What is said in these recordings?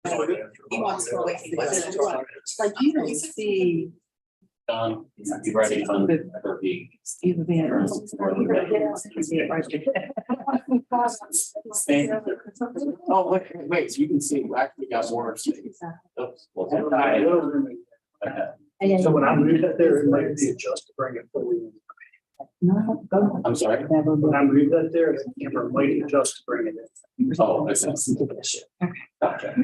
He wants to wait. Like you don't see. You ready on the Either the. Oh, look, wait, so you can see, we actually got more. So when I moved that there, it might be adjust to bring it fully. No, go. I'm sorry. When I moved that there, the camera might adjust to bring it in. Oh, I see. Gotcha.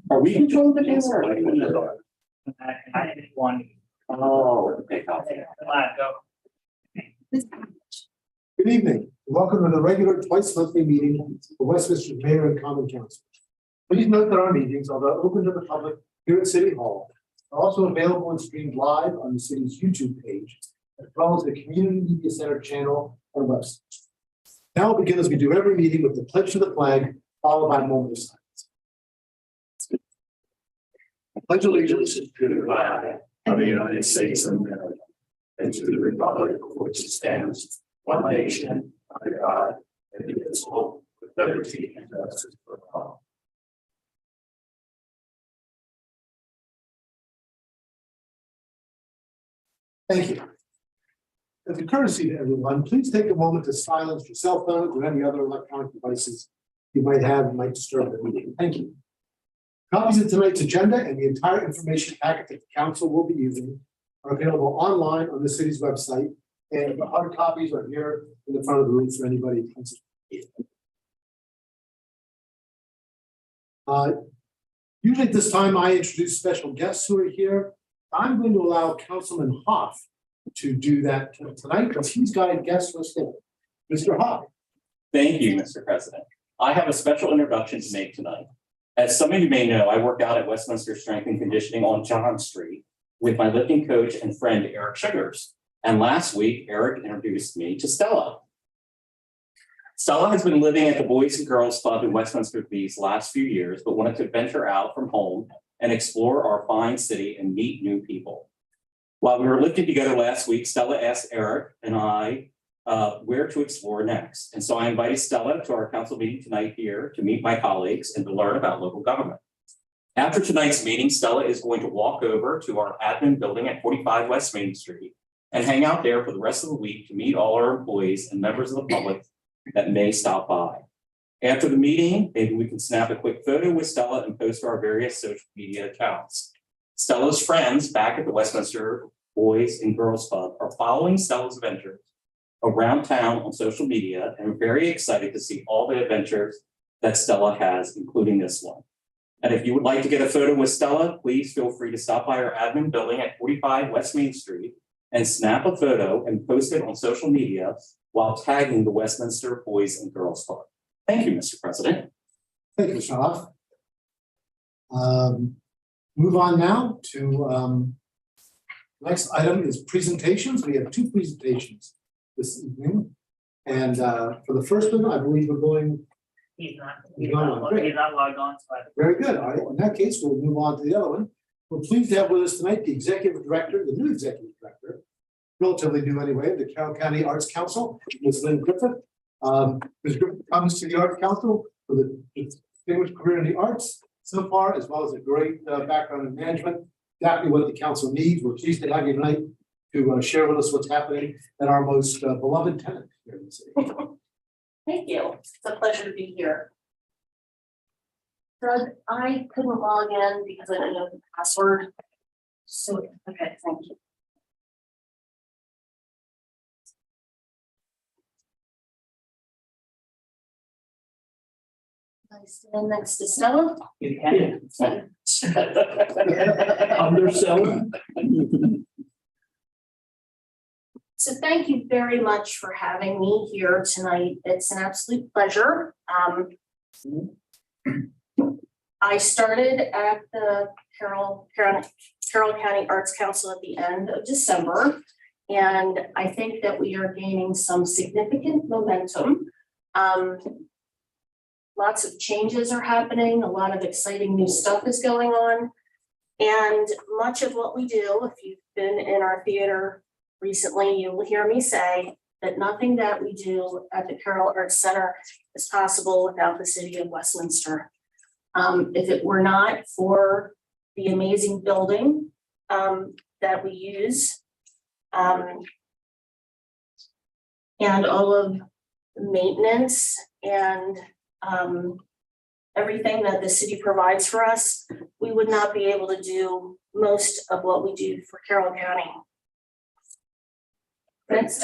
Are we controlling the camera? Or are we- I had one. Oh, okay, copy. Good evening. Welcome to the regular twice monthly meeting of the Westminster Mayor and Common Council. Please note that our meetings, although open to the public here at City Hall, are also available and streamed live on the city's YouTube page, as well as the Community Media Center channel and website. Now we'll begin as we do every meeting with the pledge to the flag, followed by a moment of silence. I pledge allegiance to the flag of the United States of America and to the republic for which it stands, one nation, under God, indivisible, with liberty and justice for all. Thank you. As a courtesy to everyone, please take a moment to silence your cell phones or any other electronic devices you might have that might disturb the meeting. Thank you. Copies of tonight's agenda and the entire information packet that the council will be using are available online on the city's website, and the hard copies are here in the front of the room for anybody who wants to. Usually at this time, I introduce special guests who are here. I'm going to allow Councilman Hoff to do that tonight because he's got a guest list in. Mr. Hoff. Thank you, Mr. President. I have a special introduction to make tonight. As some of you may know, I work out at Westminster Strength and Conditioning on John Street with my lifting coach and friend, Eric Sugars. And last week, Eric introduced me to Stella. Stella has been living at the Boys and Girls Club in Westminster these last few years, but wanted to venture out from home and explore our fine city and meet new people. While we were lifting together last week, Stella asked Eric and I where to explore next. And so I invited Stella to our council meeting tonight here to meet my colleagues and to learn about local government. After tonight's meeting, Stella is going to walk over to our admin building at 45 West Main Street and hang out there for the rest of the week to meet all our employees and members of the public that may stop by. After the meeting, maybe we can snap a quick photo with Stella and post to our various social media accounts. Stella's friends back at the Westminster Boys and Girls Club are following Stella's adventures around town on social media and are very excited to see all the adventures that Stella has, including this one. And if you would like to get a photo with Stella, please feel free to stop by our admin building at 45 West Main Street and snap a photo and post it on social media while tagging the Westminster Boys and Girls Club. Thank you, Mr. President. Thank you, Mr. Hoff. Move on now to next item is presentations. We have two presentations this evening. And for the first one, I believe we're going. He's not logged on. Very good. All right. In that case, we'll move on to the other one. We're pleased to have with us tonight the executive director, the new executive director, relatively new anyway, of the Carroll County Arts Council, Ms. Lynn Griffith. Ms. Griffith comes to the Arts Council with a distinguished career in the arts so far, as well as a great background in management. Exactly what the council needs. We're pleased to have you tonight to share with us what's happening at our most beloved tenant here in the city. Thank you. It's a pleasure to be here. Doug, I couldn't log in because I didn't know the password. So, okay, thank you. I stand next to Stella. You can. Undersell. So thank you very much for having me here tonight. It's an absolute pleasure. I started at the Carroll County Arts Council at the end of December, and I think that we are gaining some significant momentum. Lots of changes are happening, a lot of exciting new stuff is going on, and much of what we do, if you've been in our theater recently, you will hear me say that nothing that we do at the Carroll Arts Center is possible without the city of Westminster. If it were not for the amazing building that we use, and all of the maintenance and everything that the city provides for us, we would not be able to do most of what we do for Carroll County. Next.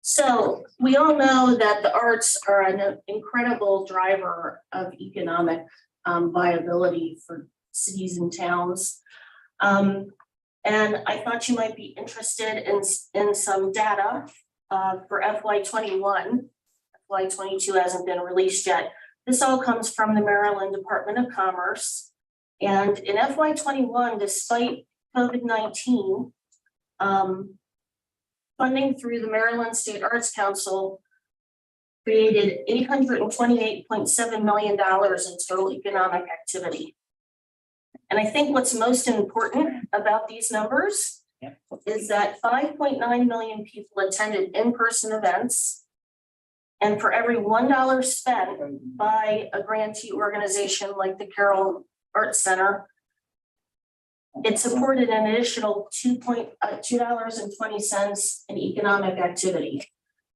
So we all know that the arts are an incredible driver of economic viability for cities and towns. And I thought you might be interested in some data for FY21. FY22 hasn't been released yet. This all comes from the Maryland Department of Commerce. And in FY21, despite COVID-19, funding through the Maryland State Arts Council created $828.7 million in total economic activity. And I think what's most important about these numbers is that 5.9 million people attended in-person events. And for every $1 spent by a grantee organization like the Carroll Arts Center, it supported an additional $2.20 in economic activity.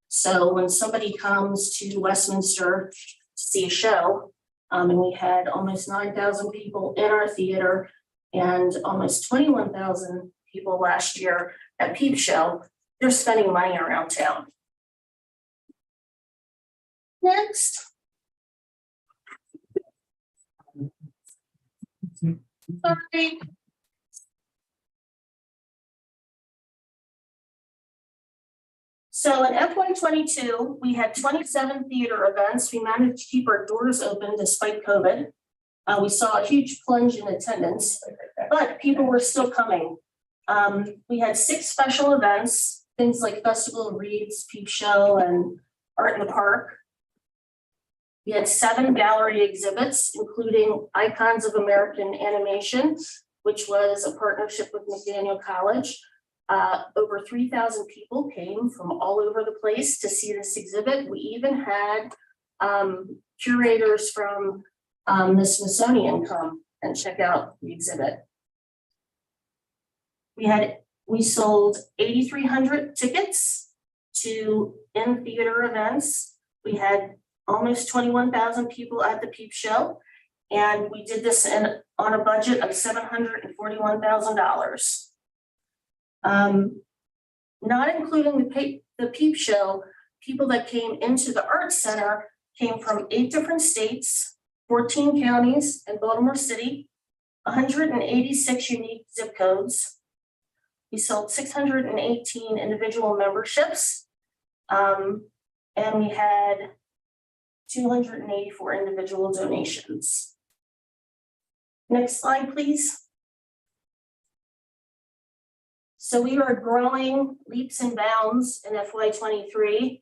So when somebody comes to Westminster to see a show, and we had almost 9,000 people in our theater and almost 21,000 people last year at Peep Show, they're spending money around town. Next. Sorry. So in FY22, we had 27 theater events. We managed to keep our doors open despite COVID. We saw a huge plunge in attendance, but people were still coming. We had 6 special events, things like Festival of Reeds, Peep Show, and Art in the Park. We had 7 gallery exhibits, including Icons of American Animation, which was a partnership with McDaniel College. Over 3,000 people came from all over the place to see this exhibit. We even had curators from the Smithsonian come and check out the exhibit. We sold 8,300 tickets to in-theater events. We had almost 21,000 people at the Peep Show, and we did this on a budget of $741,000. Not including the Peep Show, people that came into the Arts Center came from 8 different states, 14 counties and Baltimore City, 186 unique zip codes. We sold 618 individual memberships, and we had 284 individual donations. Next slide, please. So we are growing leaps and bounds in FY23.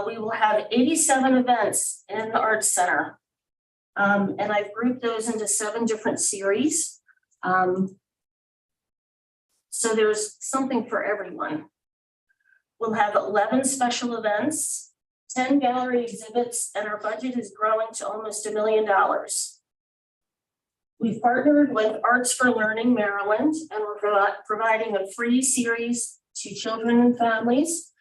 We will have 87 events in the Arts Center. And I've grouped those into 7 different series. So there's something for everyone. We'll have 11 special events, 10 gallery exhibits, and our budget is growing to almost $1 million. We've partnered with Arts for Learning Maryland, and we're providing a free series to children and families.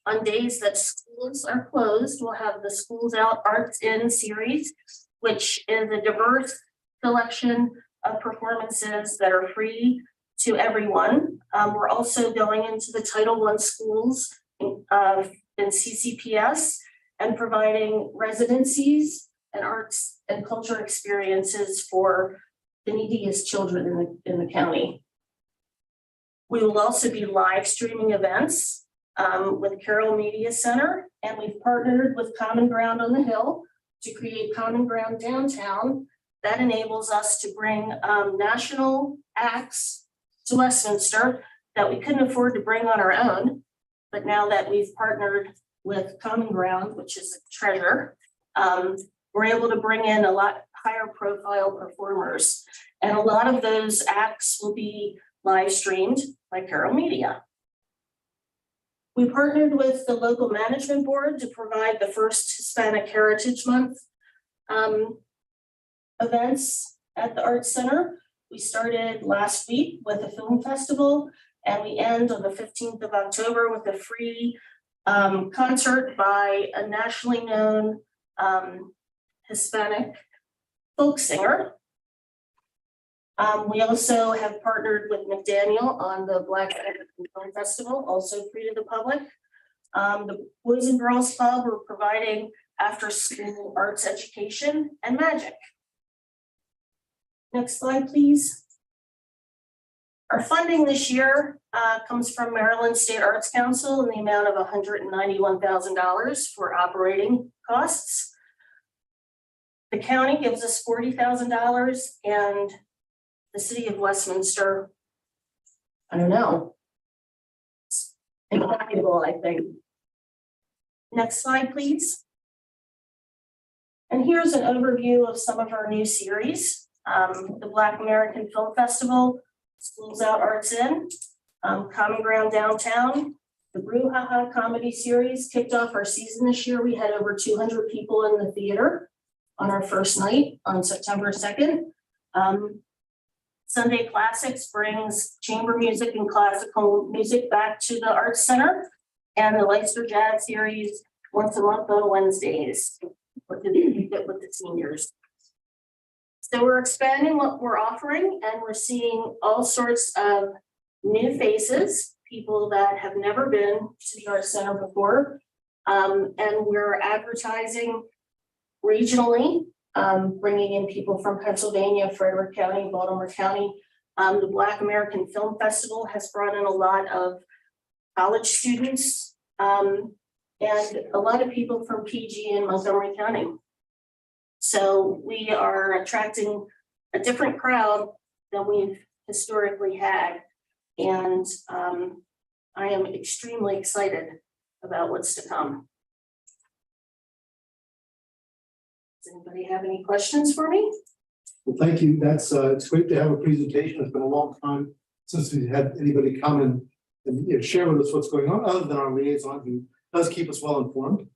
On days that schools are closed, we'll have the Schools Out Arts In series, which is a diverse selection of performances that are free to everyone. We're also going into the Title I schools in CCPS and providing residencies and arts and culture experiences for the neediest children in the county. We will also be live streaming events with Carroll Media Center, and we've partnered with Common Ground on the Hill to create Common Ground Downtown. That enables us to bring national acts to Westminster that we couldn't afford to bring on our own. But now that we've partnered with Common Ground, which is a treasure, we're able to bring in a lot higher profile performers. And a lot of those acts will be live streamed by Carroll Media. We partnered with the local management board to provide the first Hispanic Heritage Month Events at the Arts Center. We started last week with a film festival, and we end on the 15th of October with a free concert by a nationally known Hispanic folk singer. We also have partnered with McDaniel on the Black American Film Festival, also free to the public. The Boys and Girls Club are providing after-school arts education and magic. Next slide, please. Our funding this year comes from Maryland State Arts Council in the amount of $191,000 for operating costs. The county gives us $40,000, and the city of Westminster, I don't know. It's invaluable, I think. Next slide, please. And here's an overview of some of our new series. The Black American Film Festival, Schools Out, Arts In, Common Ground Downtown, the Brouhaha comedy series kicked off our season this year. We had over 200 people in the theater on our first night on September 2nd. Sunday Classics brings chamber music and classical music back to the Arts Center, and the Leicester Jazz series once a month on Wednesdays with the seniors. So we're expanding what we're offering, and we're seeing all sorts of new faces, people that have never been to the Arts Center before. And we're advertising regionally, bringing in people from Pennsylvania, Frederick County, Baltimore County. The Black American Film Festival has brought in a lot of college students and a lot of people from PG and Montgomery County. So we are attracting a different crowd than we've historically had. And I am extremely excited about what's to come. Does anybody have any questions for me? Well, thank you. That's it's great to have a presentation. It's been a long time since we've had anybody come and share with us what's going on, other than our liaison, who does keep us well informed.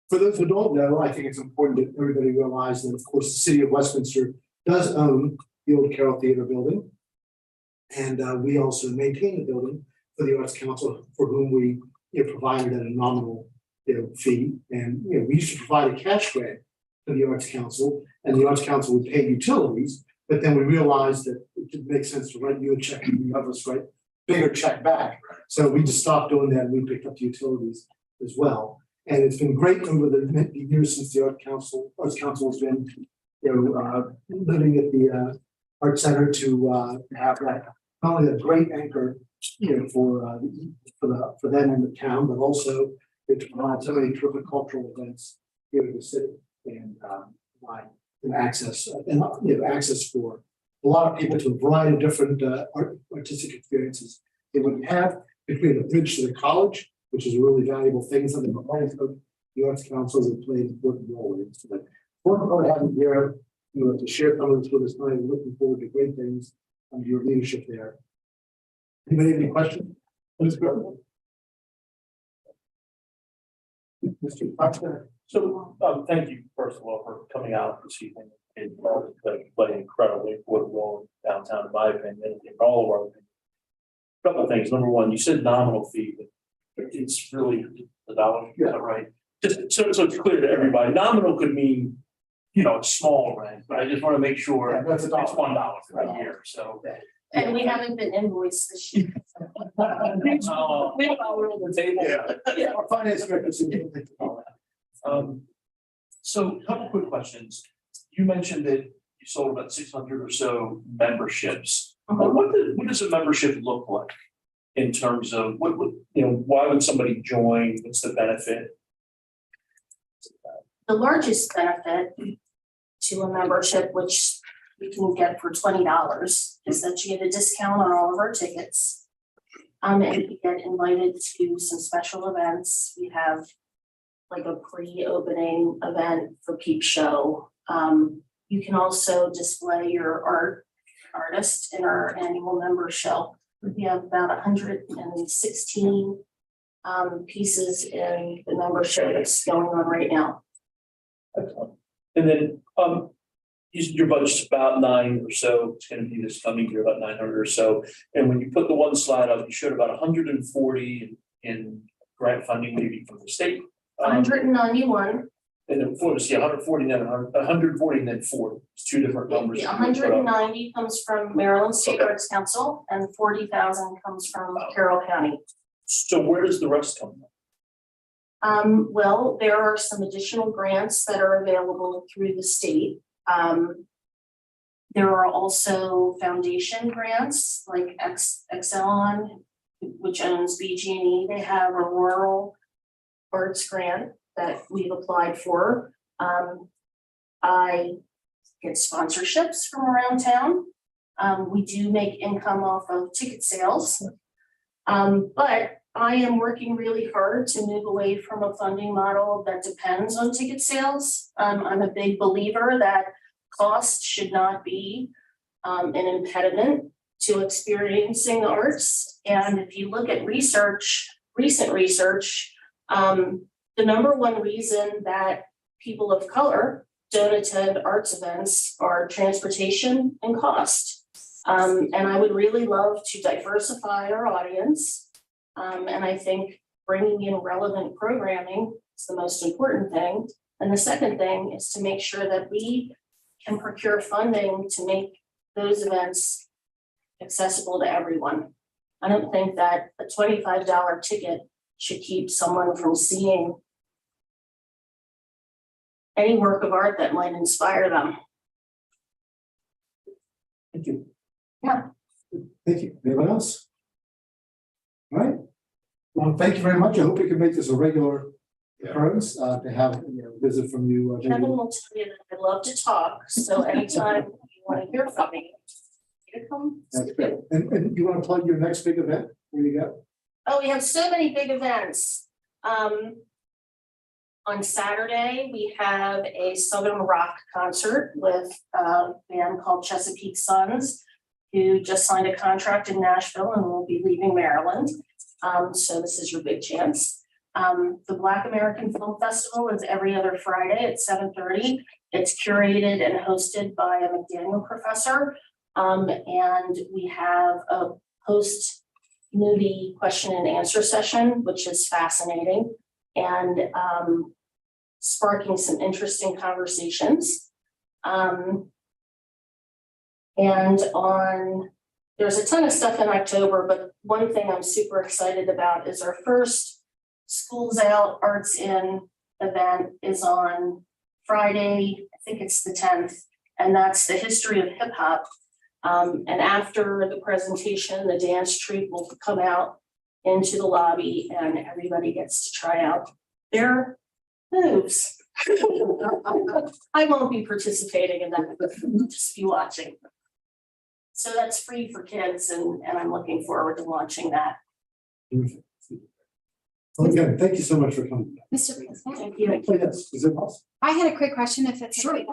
For those who don't know, I think it's important that everybody realize that, of course, the city of Westminster does own the old Carroll Theater building. And we also maintain the building for the Arts Council, for whom we provided at a nominal fee. And we used to provide a cash grant to the Arts Council, and the Arts Council would pay utilities, but then we realized that it didn't make sense to write you a check and have us write bigger check back. So we just stopped doing that, and we picked up the utilities as well. And it's been great over the years since the Arts Council has been living at the Art Center to have that not only a great anchor for them in the town, but also to provide so many terrific cultural events here in the city, and provide access access for a lot of people to a variety of different artistic experiences they wouldn't have. To create a bridge to the college, which is a really valuable thing, something that also the Arts Council has played an important role in. So, but we're going to have you here to share some of this with us tonight. We're looking forward to great things under your leadership there. Anybody have any questions? Please go. Mr. Foster. So, thank you, first of all, for coming out this evening. It played incredibly important role downtown, in my opinion, and in all of our opinions. A couple of things. Number one, you said nominal fee, but it's really the dollar, is that right? Just so it's clear to everybody, nominal could mean, a small rent, but I just want to make sure That's it's $1 for a year, so. And we haven't been invoiced this year. We have our on the table. Yeah, our finance director. So a couple quick questions. You mentioned that you sold about 600 or so memberships. But what does a membership look like in terms of what why would somebody join? What's the benefit? The largest benefit to a membership, which you can get for $20, is that you get a discount on all of our tickets. And you get invited to some special events. We have like a pre-opening event for Peep Show. You can also display your artist in our annual member show. We have about 116 pieces in the member show that's going on right now. Excellent. And then, your budget's about 9 or so, it's gonna be this coming year, about 900 or so. And when you put the one slide up, you showed about 140 in grant funding, maybe from the state. 191, And then 140, then 140, and then 40, it's two different numbers. the 190 comes from Maryland State Arts Council and 40,000 comes from Carroll County. So where does the rest come from? Well, there are some additional grants that are available through the state. There are also foundation grants like Exelon, which owns BG&E. They have a rural arts grant that we've applied for. I get sponsorships from around town. We do make income off of ticket sales. But I am working really hard to move away from a funding model that depends on ticket sales. I'm a big believer that cost should not be an impediment to experiencing the arts. And if you look at research, recent research, the number one reason that people of color don't attend arts events are transportation and cost. And I would really love to diversify our audience. And I think bringing in relevant programming is the most important thing. And the second thing is to make sure that we can procure funding to make those events accessible to everyone. I don't think that a $25 ticket should keep someone from seeing any work of art that might inspire them. Thank you. Thank you. Anyone else? All right. Well, thank you very much. I hope we can make this a regular occurrence, to have, a visit from you. Kevin will tell you that I love to talk, so anytime you want to hear from me, you come. That's great. And you want to plug your next big event? Where you go? Oh, we have so many big events. On Saturday, we have a Southern rock concert with a band called Chesapeake Suns, who just signed a contract in Nashville and will be leaving Maryland. So this is your big chance. The Black American Film Festival is every other Friday at 7:30. It's curated and hosted by a McDaniel professor. And we have a post-movie question and answer session, which is fascinating and sparking some interesting conversations. There's a ton of stuff in October, but one thing I'm super excited about is our first Schools Out Arts In event is on Friday, I think it's the 10th, and that's the history of hip hop. And after the presentation, the dance troupe will come out into the lobby and everybody gets to try out their moves. I won't be participating in that, but just be watching. So that's free for kids and I'm looking forward to launching that. Well, again, thank you so much for coming. Mr. President, Thank you. Oh, yes, is it possible? I had a quick question if it's okay.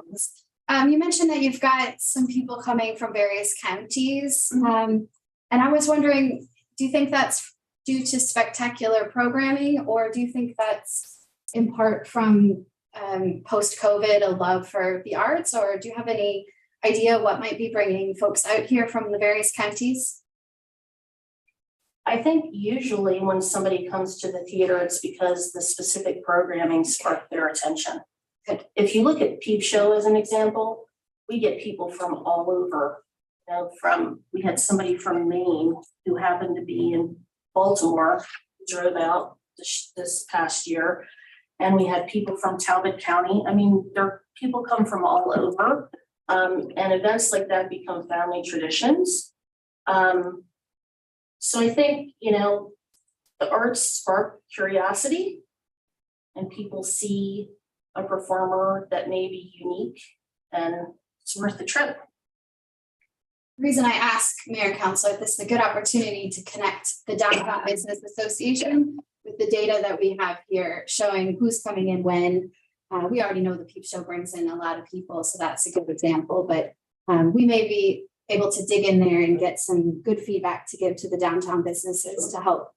You mentioned that you've got some people coming from various counties. And I was wondering, do you think that's due to spectacular programming, or do you think that's in part from post-COVID, a love for the arts, or do you have any idea what might be bringing folks out here from the various counties? I think usually when somebody comes to the theater, it's because the specific programming sparked their attention. If you look at Peep Show as an example, we get people from all over. We had somebody from Maine who happened to be in Baltimore, drove out this past year. And we had people from Talbot County. I mean, people come from all over. And events like that become family traditions. So I think, the arts spark curiosity and people see a performer that may be unique and it's worth the trip. The reason I ask Mayor Council if this is a good opportunity to connect the Downtown Business Association with the data that we have here showing who's coming in when. We already know the Peep Show brings in a lot of people, so that's a good example, but we may be able to dig in there and get some good feedback to give to the downtown businesses to help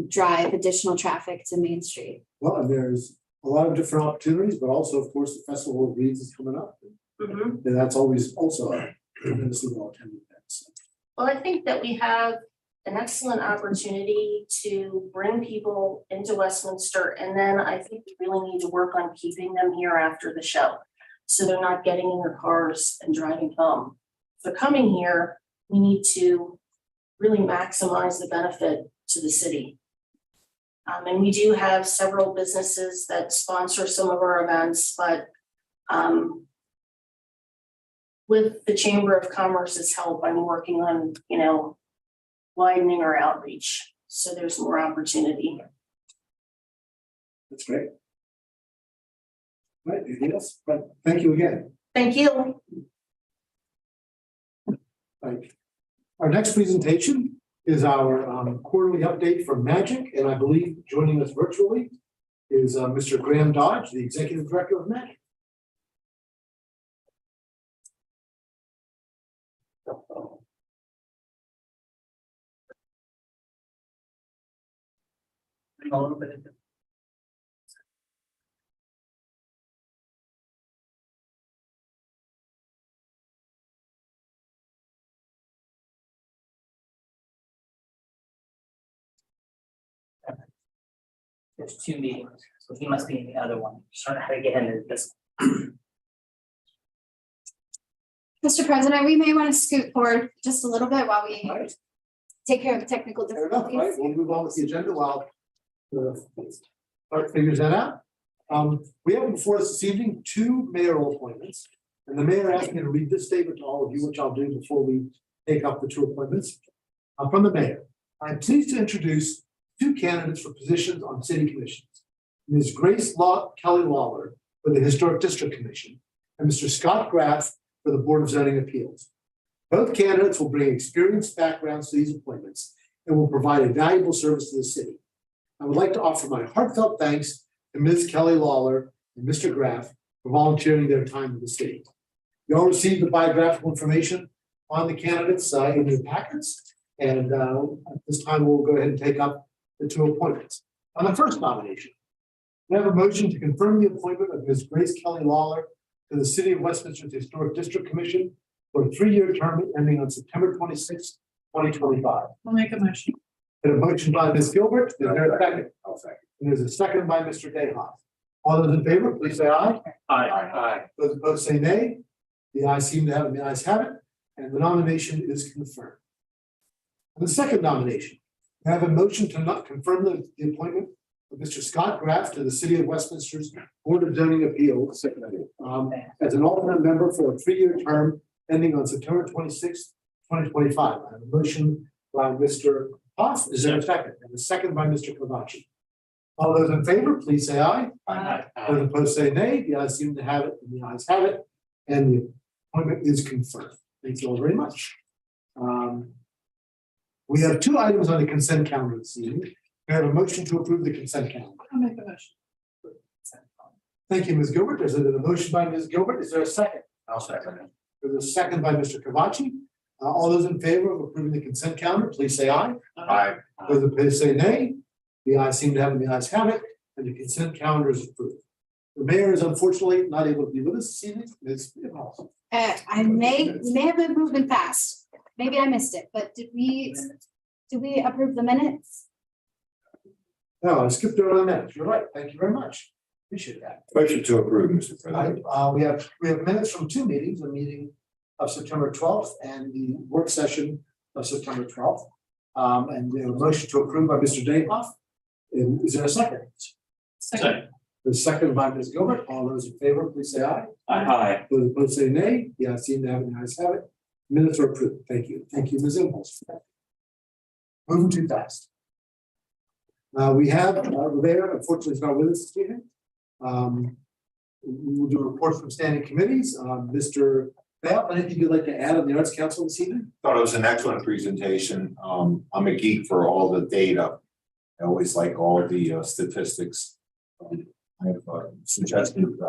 drive additional traffic to Main Street. Well, and there's a lot of different opportunities, but also, of course, the Festival of Reeds is coming up. Mhm. And that's always also a tremendously well attended event. So, Well, I think that we have an excellent opportunity to bring people into Westminster. And then I think we really need to work on keeping them here after the show. So they're not getting in their cars and driving home. If they're coming here, we need to really maximize the benefit to the city. And we do have several businesses that sponsor some of our events, but with the Chamber of Commerce's help, I'm working on, widening our outreach, so there's more opportunity. that's great. Right, anything else? Right, thank you again. Thank you. Right. Our next presentation is our quarterly update from Magic, and I believe joining us virtually is Mr. Graham Dodge, the Executive Director of Magic. A little bit of. There's two meetings, so he must be in the other one. Just trying to how to get him into this. Mr. President, we may want to scoot forward just a little bit while we Right. take care of the technical Fair enough, right? difficulties. We'll move on with the agenda while the clerk figures that out. We have before us this evening two mayoral appointments. And the mayor asked me to read this statement to all of you, which I'll do before we take up the two appointments. From the mayor, I'm pleased to introduce two candidates for positions on city commissions. Ms. Grace Kelly Lawler for the Historic District Commission and Mr. Scott Graff for the Board of Zoning Appeals. Both candidates will bring experienced backgrounds to these appointments and will provide a valuable service to the city. I would like to offer my heartfelt thanks to Ms. Kelly Lawler and Mr. Graff for volunteering their time in the city. You all received the biographical information on the candidates in your packets. And at this time, we'll go ahead and take up the two appointments. On the first nomination, we have a motion to confirm the appointment of Ms. Grace Kelly Lawler to the City of Westminster's Historic District Commission for a 3-year term ending on September 26, 2025. I'll make a motion. And a motion by Ms. Gilbert, is there a second? I'll second. And there's a second by Mr. Dayhoff. All those in favor, please say aye. Aye. Those opposed say nay. The ayes seem to have it, the ayes have it, and the nomination is confirmed. And the second nomination, we have a motion to not confirm the appointment of Mr. Scott Graff to the City of Westminster's Board of Zoning Appeals as an alternate member for a 3-year term ending on September 26, 2025. I have a motion by Mr. Hoff. Is there a second? And a second by Mr. Kovaci. All those in favor, please say aye. Those opposed say nay. The ayes seem to have it, and the ayes have it, and the appointment is confirmed. Thank you all very much. We have 2 items on the consent calendar this evening. We have a motion to approve the consent calendar. I'll make a motion. Thank you, Ms. Gilbert. There's a motion by Ms. Gilbert. Is there a second? I'll second it. There's a second by Mr. Kovaci. All those in favor of approving the consent calendar, please say aye. Aye. Those opposed say nay. The ayes seem to have it, the ayes have it, and the consent calendar is approved. The mayor is unfortunately not able to be with us this evening. Ms. Inhofe. I may have been moving fast. Maybe I missed it, but did we approve the minutes? No, I skipped over the minutes. You're right. Thank you very much. Appreciate that. Motion to approve, Mr. President. We have minutes from 2 meetings, a meeting of September 12th and the work session of September 12th. And we have a motion to approve by Mr. Dayhoff. And is there a second? Second. The second by Ms. Gilbert. All those in favor, please say aye. Aye. Those opposed say nay. The ayes seem to have it, the ayes have it. Minutes are approved. Thank you. Thank you, Ms. Impulse. Moving too fast. We have there, unfortunately, is not with us this evening. We will do reports from standing committees. Mr. Bell, anything you'd like to add on the Arts Council this evening? Thought it was an excellent presentation. I'm a geek for all the data. I always like all the statistics. I have suggested with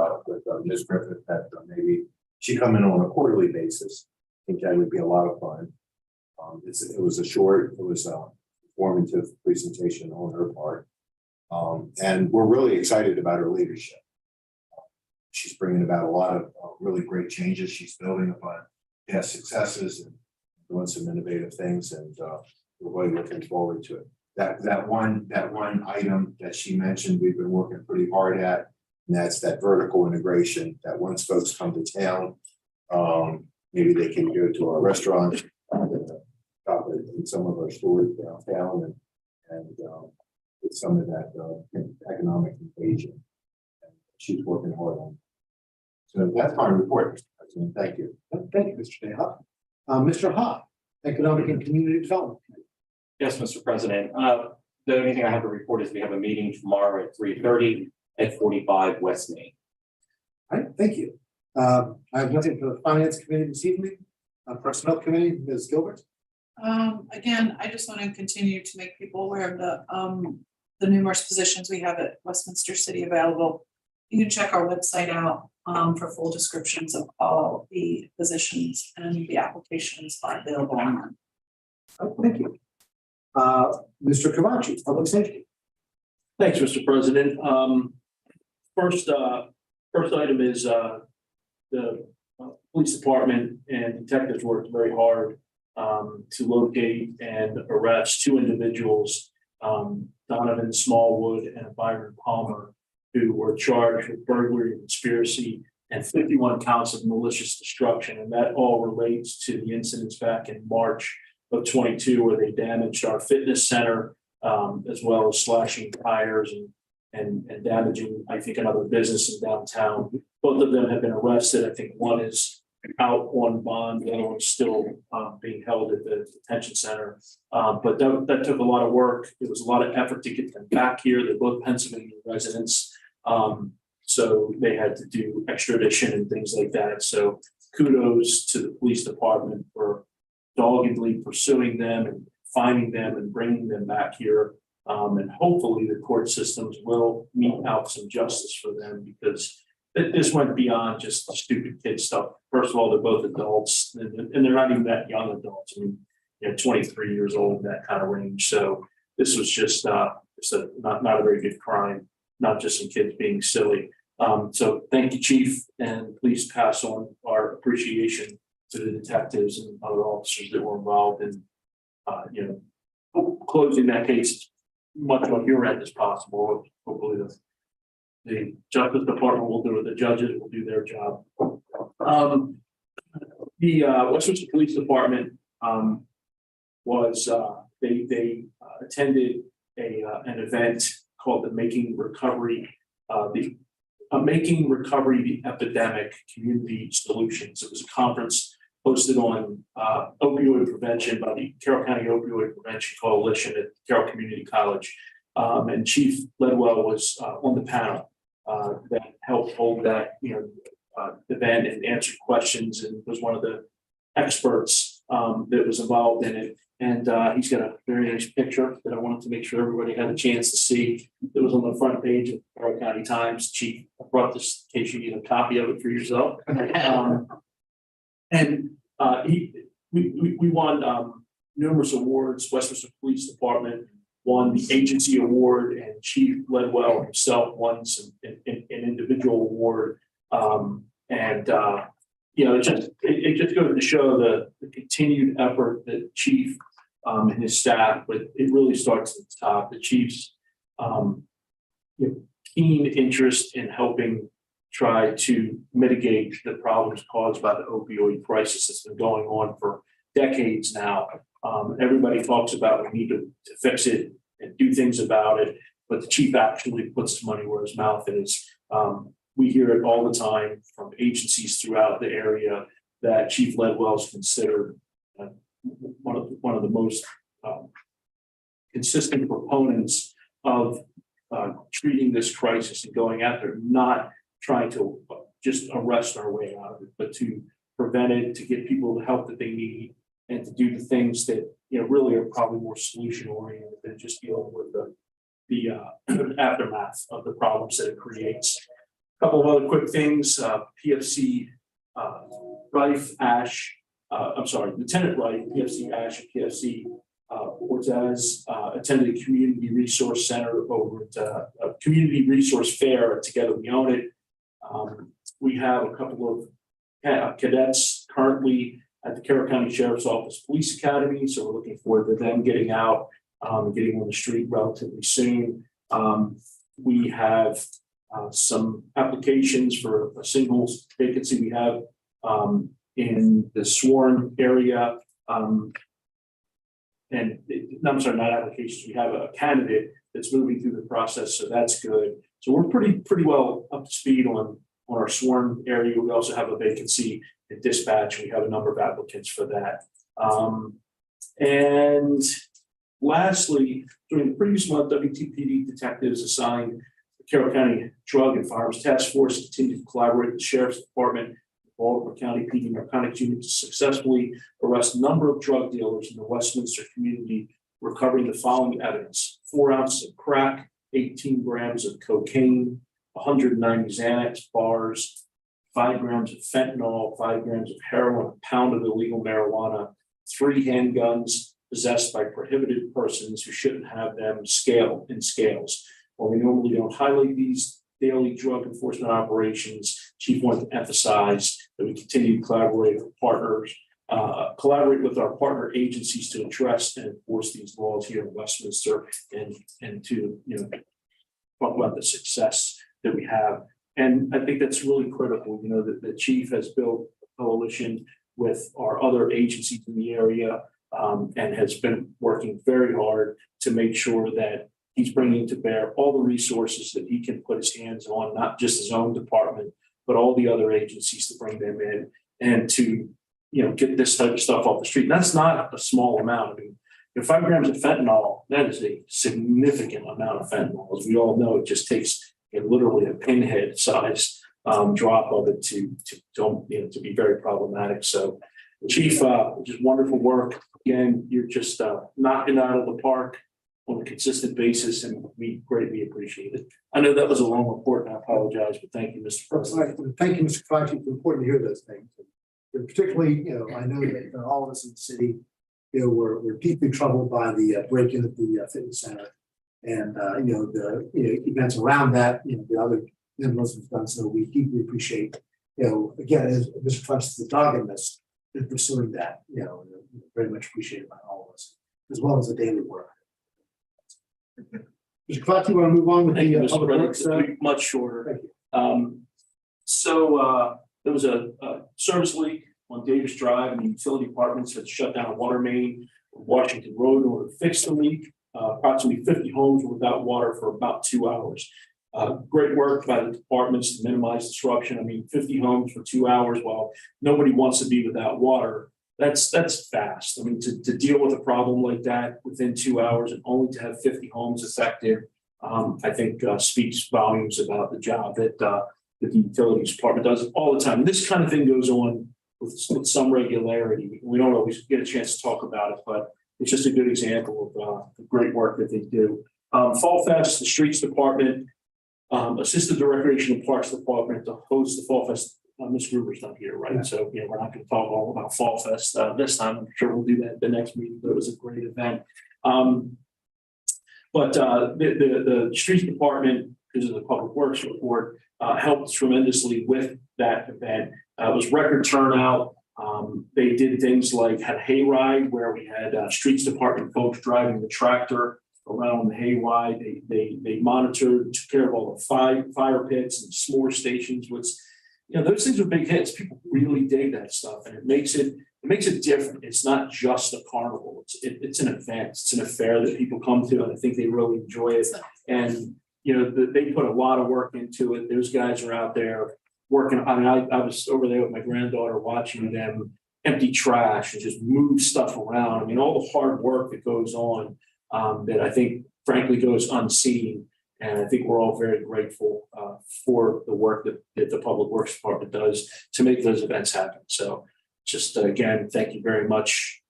Ms. Griffith that maybe she come in on a quarterly basis. I think that would be a lot of fun. It was a informative presentation on her part. And we're really excited about her leadership. She's bringing about a lot of really great changes. She's building upon past successes and doing some innovative things, and we're really looking forward to it. That one item that she mentioned, we've been working pretty hard at, and that's that vertical integration, that once folks come to town, maybe they can go to our restaurant, shop in some of our stores downtown, and with some of that economic invasion. She's working hard on it. So that's my report, Mr. President. Thank you. Thank you, Mr. Dayhoff. Mr. Ha, Economic and Community Development. Yes, Mr. President. The only thing I have to report is we have a meeting tomorrow at 3:30 at 45 West Main. All right, thank you. I have nothing for the Finance Committee this evening. Personnel Committee, Ms. Gilbert. Again, I just want to continue to make people aware of the numerous positions we have at Westminster City available. You can check our website out for full descriptions of all the positions, and the applications are available online. Oh, thank you. Mr. Kavachi, Public Safety. Thanks, Mr. President. First item is the police department and detectives worked very hard to locate and arrest two individuals, Donovan Smallwood and Byron Palmer, who were charged with burglary, conspiracy, and 51 counts of malicious destruction. And that all relates to the incidents back in March of 22, where they damaged our fitness center, as well as slashing tires and damaging, I think, another business in downtown. Both of them have been arrested. I think one is out on bond, the other one's still being held at the detention center. But that took a lot of work. It was a lot of effort to get them back here. They're both Pennsylvania residents. So they had to do extradition and things like that. So kudos to the police department for doggedly pursuing them and finding them and bringing them back here. And hopefully the court systems will mete out some justice for them, because this went beyond just the stupid kid stuff. First of all, they're both adults, and they're not even that young adults. I mean, 23 years old, that kind of range. So this was just not a very good crime, not just some kids being silly. So thank you, Chief, and please pass on our appreciation to the detectives and other officers that were involved in, closing that case as much on your end as possible. Hopefully the Justice Department will do it, the judges will do their job. The Westminster Police Department was they attended an event called the Making Recovery the Epidemic Community Solutions. It was a conference hosted on opioid prevention by the Carroll County Opioid Prevention Coalition at Carroll Community College. And Chief Ledwell was on the panel that helped hold that event and answered questions, and was one of the experts that was involved in it. And he's got a very nice picture that I wanted to make sure everybody had a chance to see. It was on the front page of Carroll County Times. Chief, I brought this in case you need a copy of it for yourself. We won numerous awards. Westminster Police Department won the agency award, and Chief Ledwell himself won an individual award. It just goes to show the continued effort that Chief and his staff, but it really starts at the top. The Chief's keen interest in helping try to mitigate the problems caused by the opioid crisis that's been going on for decades now. Everybody talks about we need to fix it and do things about it, but the Chief actually puts his money where his mouth is. We hear it all the time from agencies throughout the area that Chief Ledwell is considered one of the most consistent proponents of treating this crisis and going after it, not trying to just arrest our way out of it, but to prevent it, to get people the help that they need, and to do the things that really are probably more solution oriented than just dealing with the aftermath of the problems that it creates. A couple of other quick things. PFC Lieutenant Wright, PFC Ash, and PFC Ortez, attended a community resource center over at, a community resource fair at Together We Own It. We have a couple of cadets currently at the Carroll County Sheriff's Office Police Academy, so we're looking forward to them getting out, getting on the street relatively soon. We have some applications for a single vacancy we have in the Sworn area. And I'm sorry, not applications, we have a candidate that's moving through the process, so that's good. So we're pretty well up to speed on our Sworn area. We also have a vacancy in dispatch. We have a number of applicants for that. And lastly, during the previous month, WTPD detectives assigned the Carroll County Drug and Firearms Task Force continued to collaborate with the Sheriff's Department, Baltimore County PD Narcotics Unit to successfully arrest a number of drug dealers in the Westminster community, recovering the following evidence: 4 ounces of crack, 18 grams of cocaine, 190 Xanax bars, 5 grams of fentanyl, 5 grams of heroin, a pound of illegal marijuana, 3 handguns possessed by prohibited persons who shouldn't have them, in scales. While we normally don't highlight these daily drug enforcement operations, Chief wanted to emphasize that we continue to collaborate with partners, collaborate with our partner agencies to address and enforce these laws here in Westminster, and to talk about the success that we have. And I think that's really critical. That the Chief has built a coalition with our other agencies in the area, and has been working very hard to make sure that he's bringing to bear all the resources that he can put his hands on, not just his own department, but all the other agencies to bring them in and to, get this type of stuff off the street. And that's not a small amount. 5 grams of fentanyl, that is a significant amount of fentanyl. As we all know, it just takes literally a pinhead size drop of it to be very problematic. So, Chief, just wonderful work. Again, you're just knocking it out of the park on a consistent basis, and we greatly appreciate it. I know that was a long report, and I apologize, but thank you, Mr. President. Thank you, Mr. Clark. It's important to hear those things. And particularly, I know that all of us in the city, we're deeply troubled by the break-in at the fitness center, and the events around that. The other members have done so. We deeply appreciate. Again, as Mr. Clark says, the doggedness in pursuing that. Very much appreciated by all of us, as well as the daily work. Mr. Clark, you want to move on with Thank you, the Mr. public works? President. It'll be much shorter. So there was a service leak on Davis Drive, and the utility departments had shut down a water main on Washington Road in order to fix the leak. Approximately 50 homes were without water for about 2 hours. Great work by the departments to minimize disruption. 50 homes for 2 hours while nobody wants to be without water. That's fast. To deal with a problem like that within 2 hours and only to have 50 homes affected, I think speaks volumes about the job that the utilities department does all the time. And this kind of thing goes on with some regularity. We don't always get a chance to talk about it, but it's just a good example of the great work that they do. Fall Fest, the Streets Department assisted the Recreation and Parks Department to host the Fall Fest. Ms. Gruber's not here, right? Yeah. So, we're not going to talk all about Fall Fest this time. I'm sure we'll do that the next meeting, but it was a great event. But the Streets Department, because of the Public Works report, helped tremendously with that event. It was record turnout. They did things like had a hayride where we had Streets Department folks driving the tractor around the hayride. They monitored, took care of all the fire pits and s'more stations, which those things are big hits. People really dig that stuff, and it makes it different. It's not just a carnival. It's an event. It's an affair that people come to, and I think they really enjoy it. And they put a lot of work into it. Those guys are out there working. I was over there with my granddaughter watching them empty trash and just move stuff around. All the hard work that goes on that I think, frankly, goes unseen. And I think we're all very grateful for the work that the Public Works Department does to make those events happen. So just again, thank you very much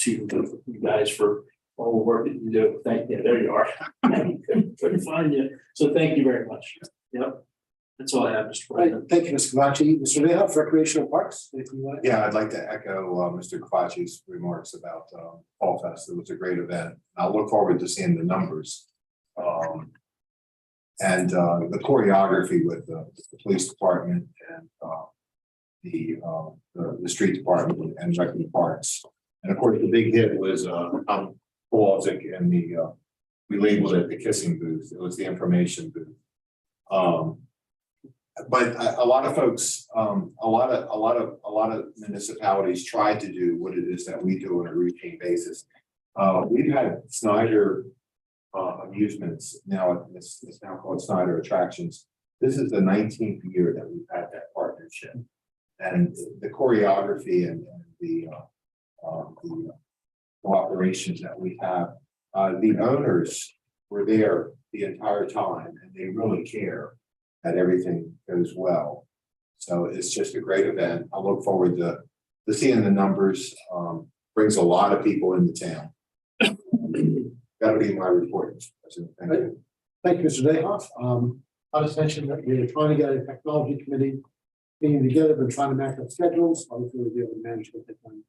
to you guys for all the work that you do. Thank you. There you are. Couldn't find you. So thank you very much. Yep. That's all I have, Mr. Right, President. thank you, Mr. Kavachi. Mr. Lehoff, Recreational Parks, anything you want to add? Yeah, I'd like to echo Mr. Kavachi's remarks about Fall Fest. It was a great event. I look forward to seeing the numbers. And the choreography with the police department and the street department and rec parks. And of course, the big hit was Tom Kowalczyk and we labeled it the kissing booth. It was the information booth. But a lot of folks, a lot of municipalities try to do what it is that we do on a routine basis. We've had Snyder amusements now. It's now called Snyder Attractions. This is the 19th year that we've had that partnership, and the choreography and the operations that we have. The owners were there the entire time, and they really care that everything goes well. So it's just a great event. I look forward to seeing the numbers. Brings a lot of people into town. That'll be my report, Mr. President. Thank you. Thank you, Mr. Lehoff. I just mentioned that we're trying to get a technology committee meeting together, but trying to match up schedules. Hopefully we'll be able to manage what they've done,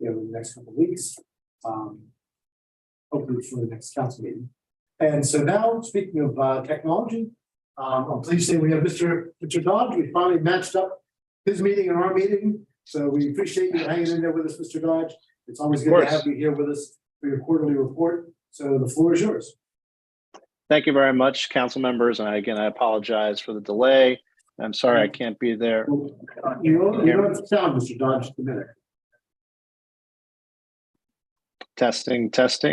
in the next couple of weeks. Hopefully for the next council meeting. And so now, speaking of technology, I'm pleased to say we have Mr. Dodge. We finally matched up his meeting and our meeting. So we appreciate you hanging in there with us, Mr. Dodge. It's always good to have you here with us for your quarterly report. So the floor is yours. Thank you very much, council members. And again, I apologize for the delay. I'm sorry I can't be there. You don't have to sound, Mr. Dodge, just a minute. Testing,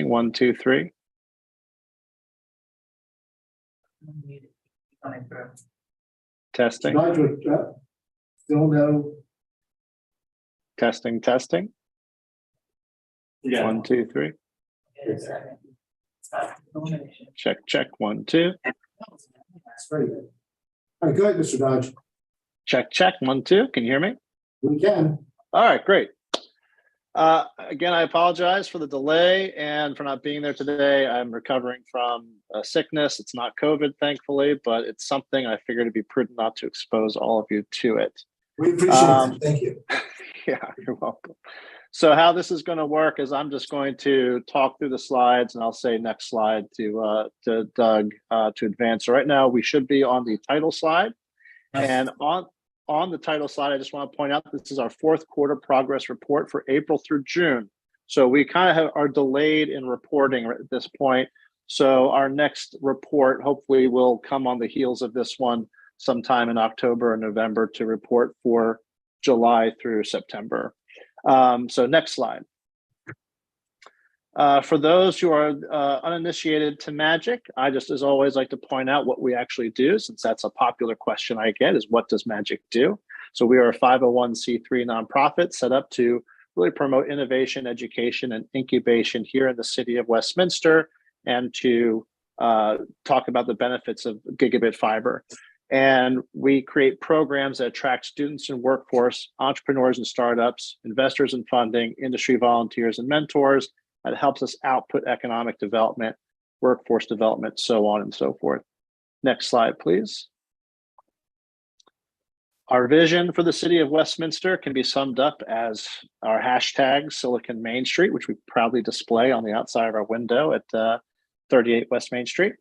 1, 2, 3. Coming through. Testing, Dodge, still no. testing. Yeah. 1, 2, 3. Wait a second. Stop. Illumination. Check, 1, 2. That's very good. All right, go ahead, Mr. Dodge. Check, 1, 2. Can you hear me? We can. All right, great. Again, I apologize for the delay and for not being there today. I'm recovering from a sickness. It's not COVID, thankfully, but it's something I figured it'd be prudent not to expose all of you to it. We appreciate it. Thank you. Yeah, you're welcome. So how this is going to work is I'm just going to talk through the slides and I'll say next slide to Doug to advance. So right now we should be on the title slide. And on the title slide, I just want to point out this is our fourth quarter progress report for April through June. So we kind of are delayed in reporting at this point. So our next report hopefully will come on the heels of this one sometime in October or November to report for July through September. So next slide. For those who are uninitiated to Magic, I just, as always, like to point out what we actually do, since that's a popular question I get, is what does Magic do? So we are a 501c3 nonprofit set up to really promote innovation, education, and incubation here in the city of Westminster, and to talk about the benefits of gigabit fiber. And we create programs that attract students and workforce, entrepreneurs and startups, investors and funding, industry volunteers and mentors. That helps us output economic development, workforce development, so on and so forth. Next slide, please. Our vision for the city of Westminster can be summed up as our hashtag Silicon Main Street, which we proudly display on the outside of our window at 38 West Main Street.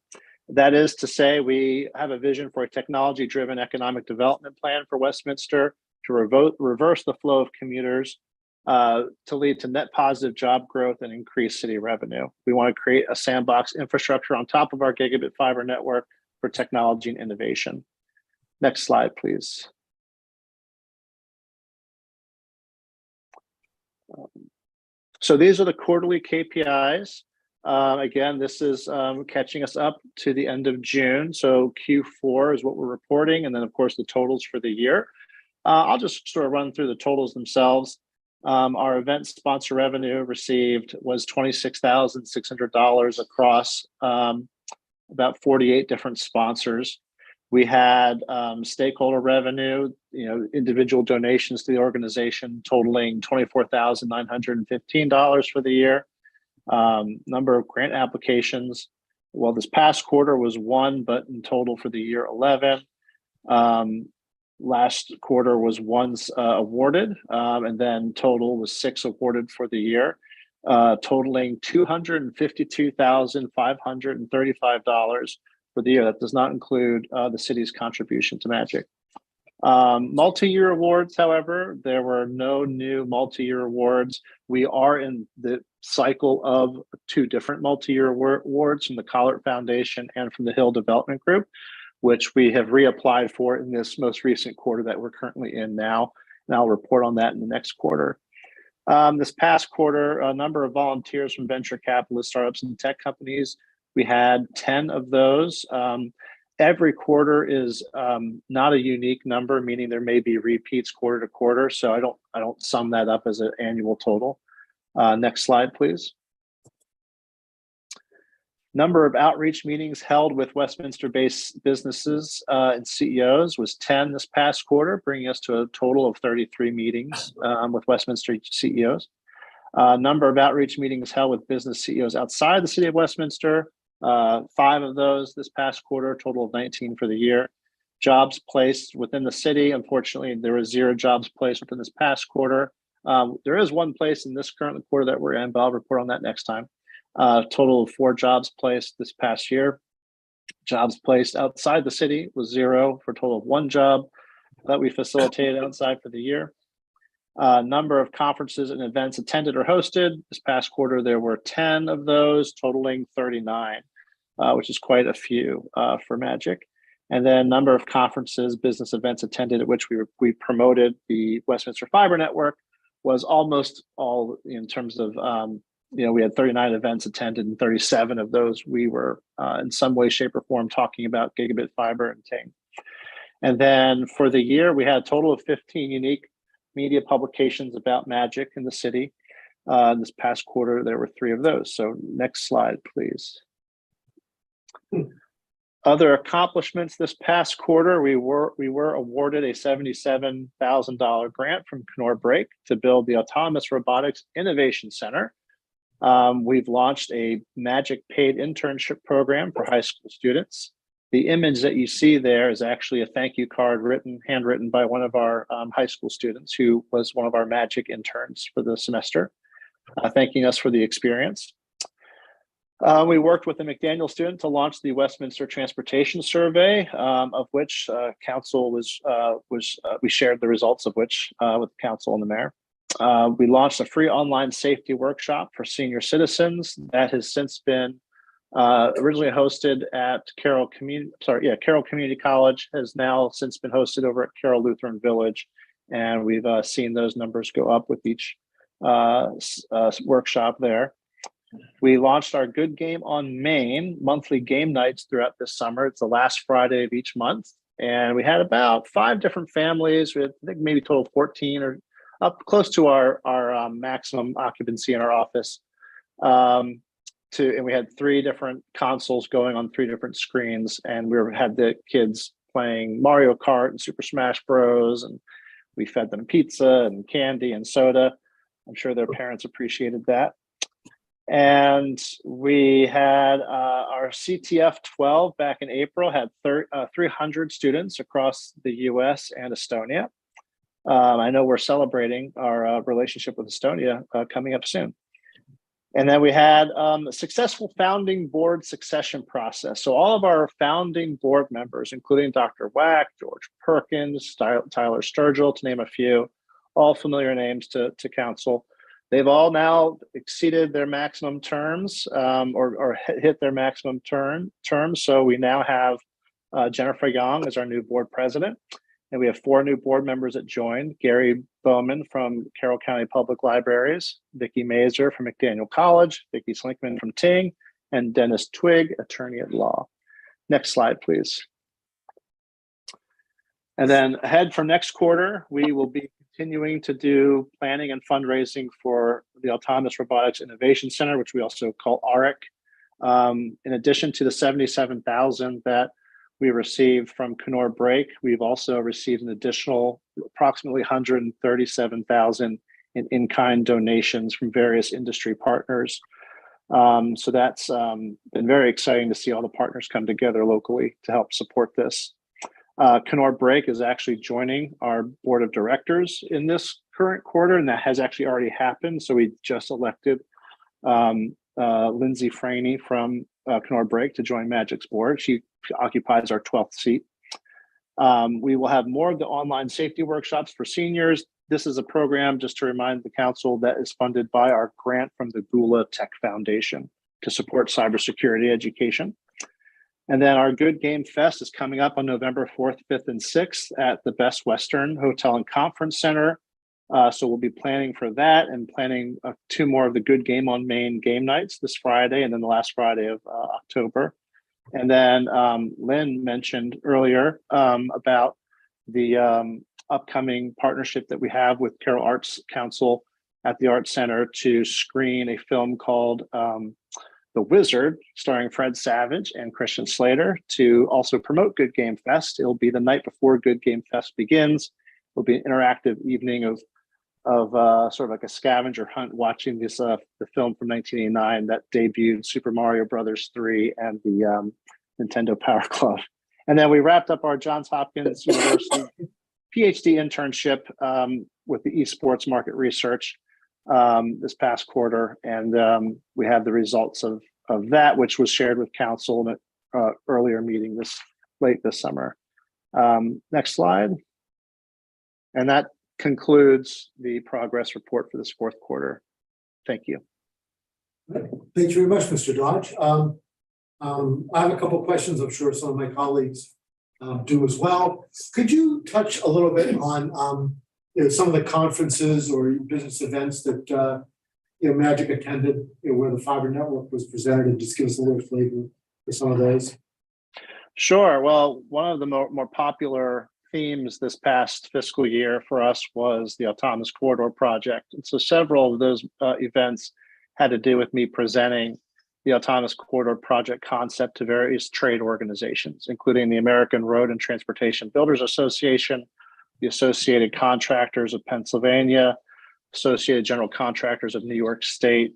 That is to say, we have a vision for a technology-driven economic development plan for Westminster to reverse the flow of commuters, to lead to net positive job growth and increased city revenue. We want to create a sandbox infrastructure on top of our gigabit fiber network for technology and innovation. Next slide, please. So these are the quarterly KPIs. Again, this is catching us up to the end of June. So Q4 is what we're reporting. And then of course the totals for the year. I'll just sort of run through the totals themselves. Our event sponsor revenue received was $26,600 across about 48 different sponsors. We had stakeholder revenue, individual donations to the organization totaling $24,915 for the year. Number of grant applications, well, this past quarter was 1, but in total for the year 11. Last quarter was once awarded, and then total was 6 awarded for the year, totaling $252,535 for the year. That does not include the city's contribution to Magic. Multi-year awards, however, there were no new multi-year awards. We are in the cycle of 2 different multi-year awards from the Collard Foundation and from the Hill Development Group, which we have reapplied for in this most recent quarter that we're currently in now. And I'll report on that in the next quarter. This past quarter, a number of volunteers from venture capitalists, startups, and tech companies. We had 10 of those. Every quarter is not a unique number, meaning there may be repeats quarter to quarter. So I don't sum that up as an annual total. Next slide, please. Number of outreach meetings held with Westminster-based businesses and CEOs was 10 this past quarter, bringing us to a total of 33 meetings with Westminster CEOs. Number of outreach meetings held with business CEOs outside the city of Westminster, 5 of those this past quarter, a total of 19 for the year. Jobs placed within the city. Unfortunately, there was 0 jobs placed within this past quarter. There is 1 place in this current quarter that we're in, but I'll report on that next time. Total of 4 jobs placed this past year. Jobs placed outside the city was 0 for a total of 1 job that we facilitated outside for the year. Number of conferences and events attended or hosted. This past quarter, there were 10 of those, totaling 39, which is quite a few for Magic. And then number of conferences, business events attended at which we promoted the Westminster Fiber Network was almost all in terms of we had 39 events attended, and 37 of those we were in some way, shape, or form talking about gigabit fiber and Ting. And then for the year, we had a total of 15 unique media publications about Magic in the city. This past quarter, there were 3 of those. So next slide, please. Other accomplishments this past quarter, we were awarded a $77,000 grant from Knorr Brake to build the Autonomous Robotics Innovation Center. We've launched a Magic paid internship program for high school students. The image that you see there is actually a thank you card handwritten by one of our high school students who was one of our Magic interns for the semester, thanking us for the experience. We worked with a McDaniel student to launch the Westminster Transportation Survey, of which council we shared the results of which with the council and the mayor. We launched a free online safety workshop for senior citizens that has since been originally hosted at Carroll Community College, has now since been hosted over at Carroll Lutheran Village, and we've seen those numbers go up with each workshop there. We launched our Good Game on Main monthly game nights throughout this summer. It's the last Friday of each month, and we had about 5 different families. We had, I think, maybe a total of 14 or up close to our maximum occupancy in our office. And we had 3 different consoles going on 3 different screens, and we had the kids playing Mario Kart and Super Smash Bros. And we fed them pizza and candy and soda. I'm sure their parents appreciated that. And we had our CTF 12 back in April, had 300 students across the US and Estonia. I know we're celebrating our relationship with Estonia coming up soon. And then we had a successful founding board succession process. So all of our founding board members, including Dr. Wack, George Perkins, Tyler Sturgill, to name a few, all familiar names to council. They've all now exceeded their maximum terms or hit their maximum terms. So we now have Jennifer Young as our new board president. And we have 4 new board members that joined: Gary Bowman from Carroll County Public Libraries, Vicki Mazer from McDaniel College, Vicki Slinkman from Ting, and Dennis Twigg, attorney at law. Next slide, please. And then ahead for next quarter, we will be continuing to do planning and fundraising for the Autonomous Robotics Innovation Center, which we also call ARIC. In addition to the $77,000 that we received from Knorr Brake, we've also received an additional approximately $137,000 in-kind donations from various industry partners. So that's been very exciting to see all the partners come together locally to help support this. Kenora Brake is actually joining our board of directors in this current quarter, and that has actually already happened. So we just elected Lindsay Franey from Kenora Brake to join Magic's board. She occupies our 12th seat. We will have more of the online safety workshops for seniors. This is a program, just to remind the council, that is funded by our grant from the Gula Tech Foundation to support cybersecurity education. And then our Good Game Fest is coming up on November 4th, 5th, and 6th at the Best Western Hotel and Conference Center. So we'll be planning for that and planning 2 more of the Good Game on Main game nights this Friday and then the last Friday of October. And then Lynn mentioned earlier about the upcoming partnership that we have with Carroll Arts Council at the Arts Center to screen a film called The Wizard, starring Fred Savage and Christian Slater, to also promote Good Game Fest. It'll be the night before Good Game Fest begins. It'll be an interactive evening of sort of like a scavenger hunt, watching this the film from 1989 that debuted Super Mario Brothers 3 and the Nintendo Power Glove. And then we wrapped up our Johns Hopkins University PhD internship with the esports market research this past quarter, and we have the results of that, which was shared with council in an earlier meeting late this summer. Next slide. And that concludes the progress report for this fourth quarter. Thank you. Thank you very much, Mr. Dodge. I have a couple of questions. I'm sure some of my colleagues do as well. Could you touch a little bit on some of the conferences or business events that Magic attended, where the fiber network was presented, and just give us a little flavor for some of those? Sure. Well, one of the more popular themes this past fiscal year for us was the Autonomous Corridor project. And so several of those events had to do with me presenting the Autonomous Corridor project concept to various trade organizations, including the American Road and Transportation Builders Association, the Associated Contractors of Pennsylvania, Associated General Contractors of New York State.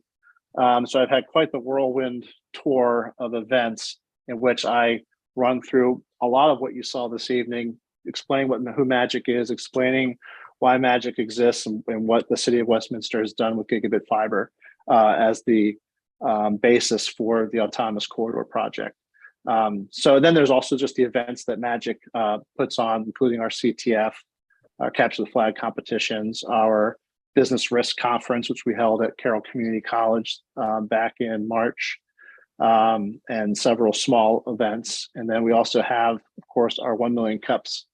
So I've had quite the whirlwind tour of events in which I run through a lot of what you saw this evening, explaining who Magic is, explaining why Magic exists, and what the city of Westminster has done with gigabit fiber as the basis for the Autonomous Corridor project. So then there's also just the events that Magic puts on, including our CTF, our Capture the Flag competitions, our Business Risk Conference, which we held at Carroll Community College back in March, and several small events. And then we also have, of course, our 1 Million Cups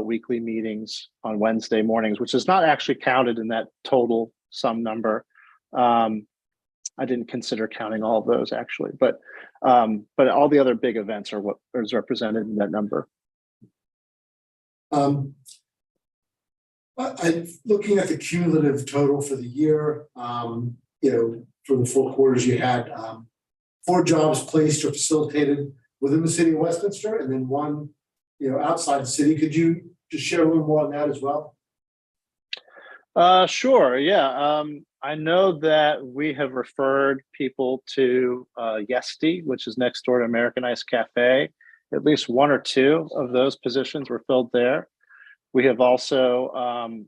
weekly meetings on Wednesday mornings, which is not actually counted in that total sum number. I didn't consider counting all of those actually, but all the other big events are what is represented in that number. I'm looking at the cumulative total for the year. For the 4 quarters, you had 4 jobs placed or facilitated within the city of Westminster, and then 1, outside the city. Could you just share a little more on that as well? Sure. Yeah. I know that we have referred people to Yesti, which is next door to American Ice Cafe. At least 1 or 2 of those positions were filled there. We have also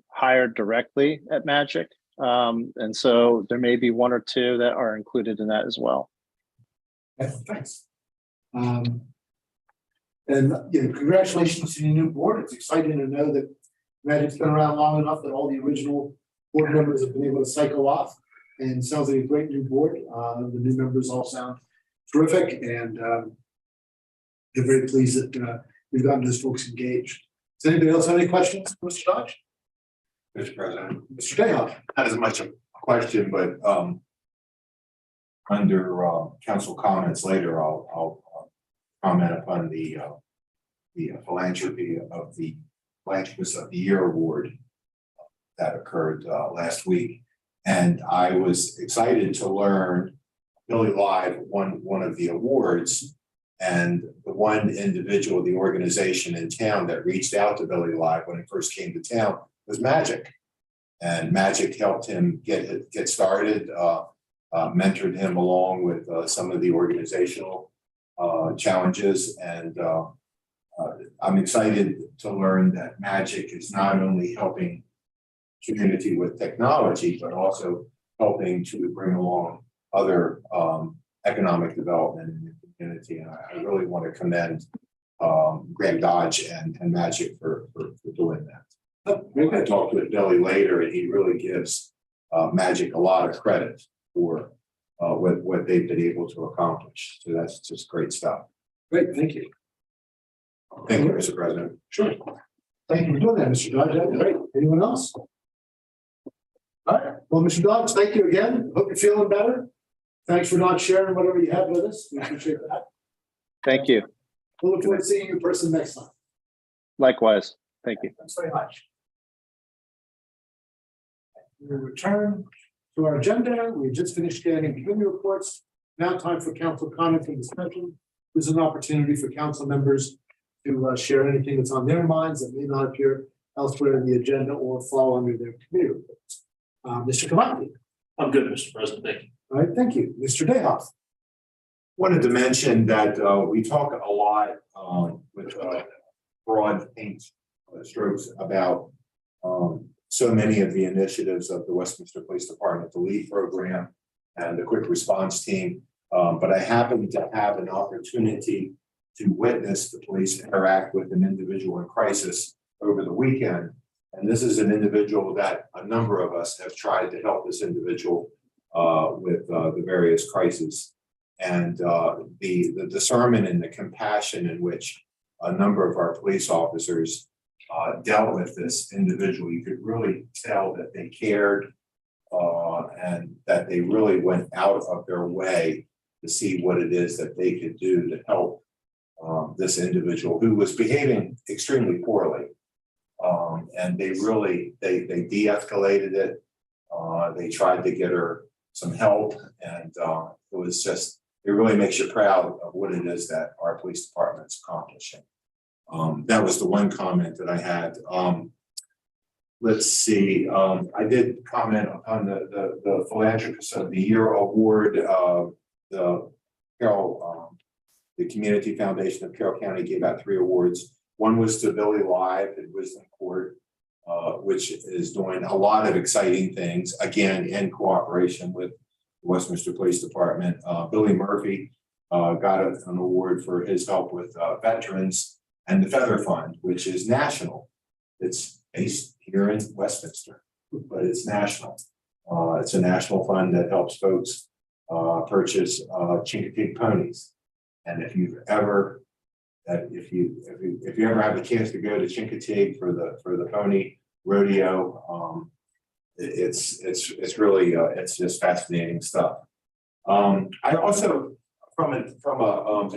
hired directly at Magic. And so there may be 1 or 2 that are included in that as well. Okay, thanks. And congratulations to your new board. It's exciting to know that Magic's been around long enough that all the original board members have been able to cycle off, and sounds like a great new board. The new members all sound terrific, and they're very pleased that we've gotten those folks engaged. Does anybody else have any questions, Mr. Dodge? Mr. President, Mr. Dayhoff? not as much a question, but under council comments later, I'll comment upon the philanthropy of the Philanthropist of the Year award that occurred last week, and I was excited to learn Billy Live won one of the awards, and the one individual, the organization in town that reached out to Billy Live when he first came to town was Magic, and Magic helped him get started, mentored him along with some of the organizational challenges, and I'm excited to learn that Magic is not only helping community with technology, but also helping to bring along other economic development in the community. And I really want to commend Graham Dodge and Magic for doing that. I talked with Billy later, and he really gives Magic a lot of credit for what they've been able to accomplish. So that's just great stuff. Great, thank you. Thank you, Mr. President. Sure. Thank you for doing that, Mr. Dodge. That's great. Anyone else? All right. Well, Mr. Dodge, thank you again. Hope you're feeling better. Thanks for not sharing whatever you had with us. We appreciate that. Thank you. We'll look forward to seeing you in person next time. Likewise. Thank you. Thanks very much. We return to our agenda. We just finished scanning committee reports. Now time for council comment and discussion. This is an opportunity for council members to share anything that's on their minds that may not appear elsewhere in the agenda or fall under their committee reports. Mr. Kavati. I'm good, Mr. President, thank you. All right, thank you. Mr. Dayhoff. Wanted to mention that we talk a lot with broad paint strokes about so many of the initiatives of the Westminster Police Department, the LEAD program and the quick response team. But I happened to have an opportunity to witness the police interact with an individual in crisis over the weekend. And this is an individual that a number of us have tried to help this individual with the various crises. And the discernment and the compassion in which a number of our police officers dealt with this individual, you could really tell that they cared and that they really went out of their way to see what it is that they could do to help this individual who was behaving extremely poorly. And they really, they de-escalated it. They tried to get her some help, and it was just, it really makes you proud of what it is that our police department's accomplishing. That was the one comment that I had. Let's see, I did comment on the Philanthropist of the Year award. The Community Foundation of Carroll County gave out 3 awards. One was to Billy Live at Wisdom Court, which is doing a lot of exciting things, again, in cooperation with the Westminster Police Department. Billy Murphy got an award for his help with veterans, and the Feather Fund, which is national. It's based here in Westminster, but it's national. It's a national fund that helps folks purchase Chincoteague ponies. And if you ever have a chance to go to Chincoteague for the pony rodeo, it's really it's just fascinating stuff. I also, from an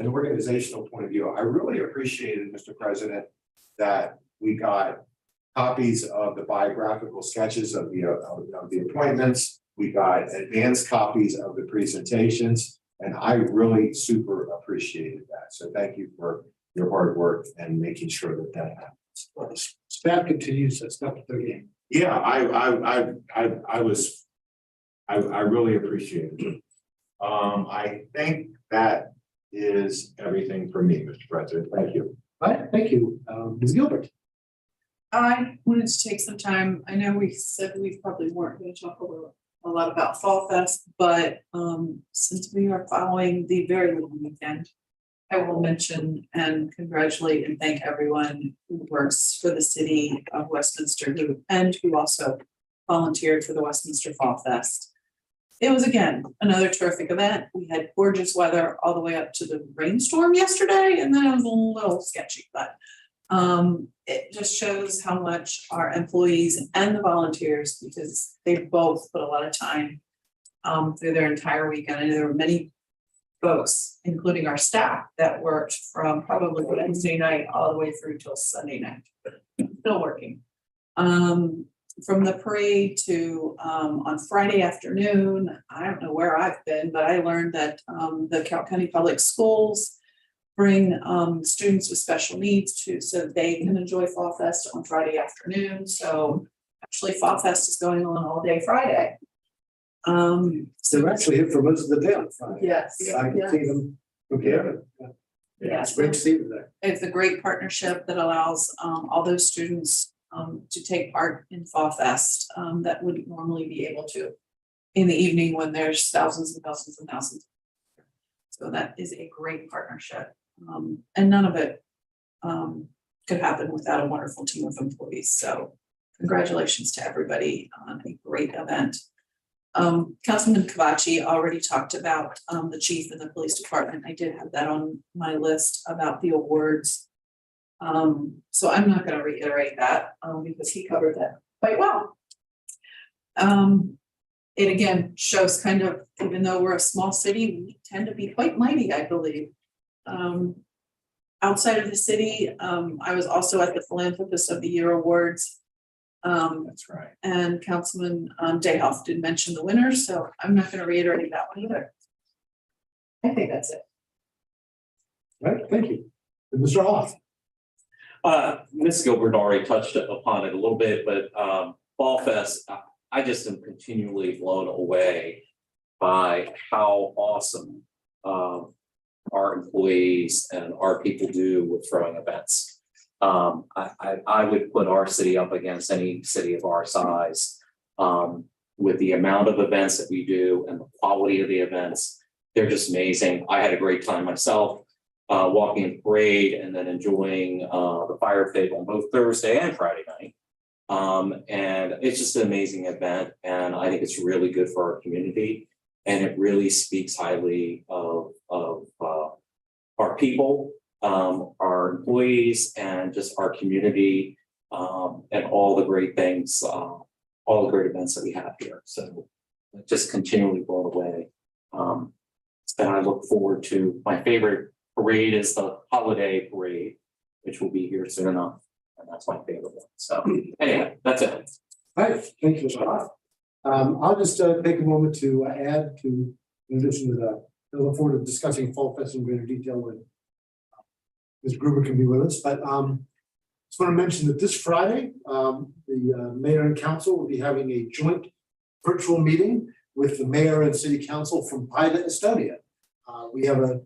organizational point of view, I really appreciated, Mr. President, that we got copies of the biographical sketches of the appointments. We got advanced copies of the presentations, and I really super appreciated that. So thank you for your hard work and making sure that that happens. Staff continues to step up their game. Yeah, I really appreciate it. I think that is everything for me, Mr. President. Thank you. All right, thank you. Ms. Gilbert. I wanted to take some time. I know we said we probably weren't going to talk a lot about Fall Fest, but since we are following the very long weekend, I will mention and congratulate and thank everyone who works for the city of Westminster who also volunteered for the Westminster Fall Fest. It was, again, another terrific event. We had gorgeous weather all the way up to the rainstorm yesterday, and then it was a little sketchy, but it just shows how much our employees and the volunteers, because they both put a lot of time through their entire weekend. And there were many folks, including our staff, that worked from probably Wednesday night all the way through till Sunday night, still working. From the parade to on Friday afternoon, I don't know where I've been, but I learned that the Carroll County Public Schools bring students with special needs so they can enjoy Fall Fest on Friday afternoon. So actually Fall Fest is going on all day Friday. They're actually here for most of the day on Friday. Yes. Yeah, I can see them. Okay. Yeah, it's great to see you there. It's a great partnership that allows all those students to take part in Fall Fest that wouldn't normally be able to in the evening when there's thousands and thousands and thousands. So that is a great partnership. And none of it could happen without a wonderful team of employees. So congratulations to everybody on a great event. Councilman Kavachi already talked about the chief and the police department. I did have that on my list about the awards. So I'm not gonna reiterate that because he covered that quite well. It again shows kind of, even though we're a small city, we tend to be quite mighty, I believe. Outside of the city, I was also at the Philanthropist of the Year Awards. That's right. And Councilman Dayhoff did mention the winners, so I'm not gonna reiterate that one either. I think that's it. Right, thank you. And Mr. Hoff. Ms. Gilbert already touched upon it a little bit, but Fall Fest, I just am continually blown away by how awesome our employees and our people do with throwing events. I would put our city up against any city of our size with the amount of events that we do and the quality of the events. They're just amazing. I had a great time myself. Walking in the parade and then enjoying the fire fete on both Thursday and Friday night. And it's just an amazing event, and I think it's really good for our community, and it really speaks highly of our people, our employees, and just our community, and all the great things, all the great events that we have here. So just continually blown away. And I look forward to my favorite parade is the holiday parade, which will be here soon enough. And that's my favorite one. So anyway, that's it. All right, thank you, Mr. Hoff. I'll just take a moment to add to, in addition to the, I look forward to discussing Fall Fest in greater detail when Ms. Gruber can be with us, but just want to mention that this Friday, the mayor and council will be having a joint virtual meeting with the mayor and city council from Paida, Estonia. We have a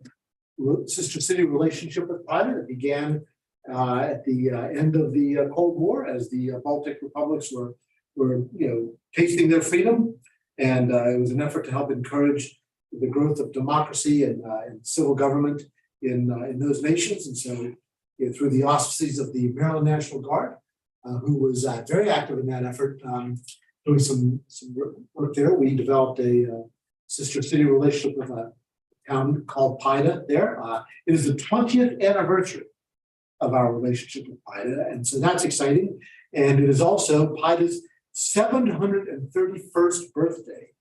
sister city relationship with Paida that began at the end of the Cold War as the Baltic republics were tasting their freedom, and it was an effort to help encourage the growth of democracy and civil government in those nations. And so, through the auspices of the Maryland National Guard, who was very active in that effort, doing some work there, we developed a sister city relationship with a town called Paida there. It is the 20th anniversary of our relationship with Paida, and so that's exciting. And it is also Paida's 731st birthday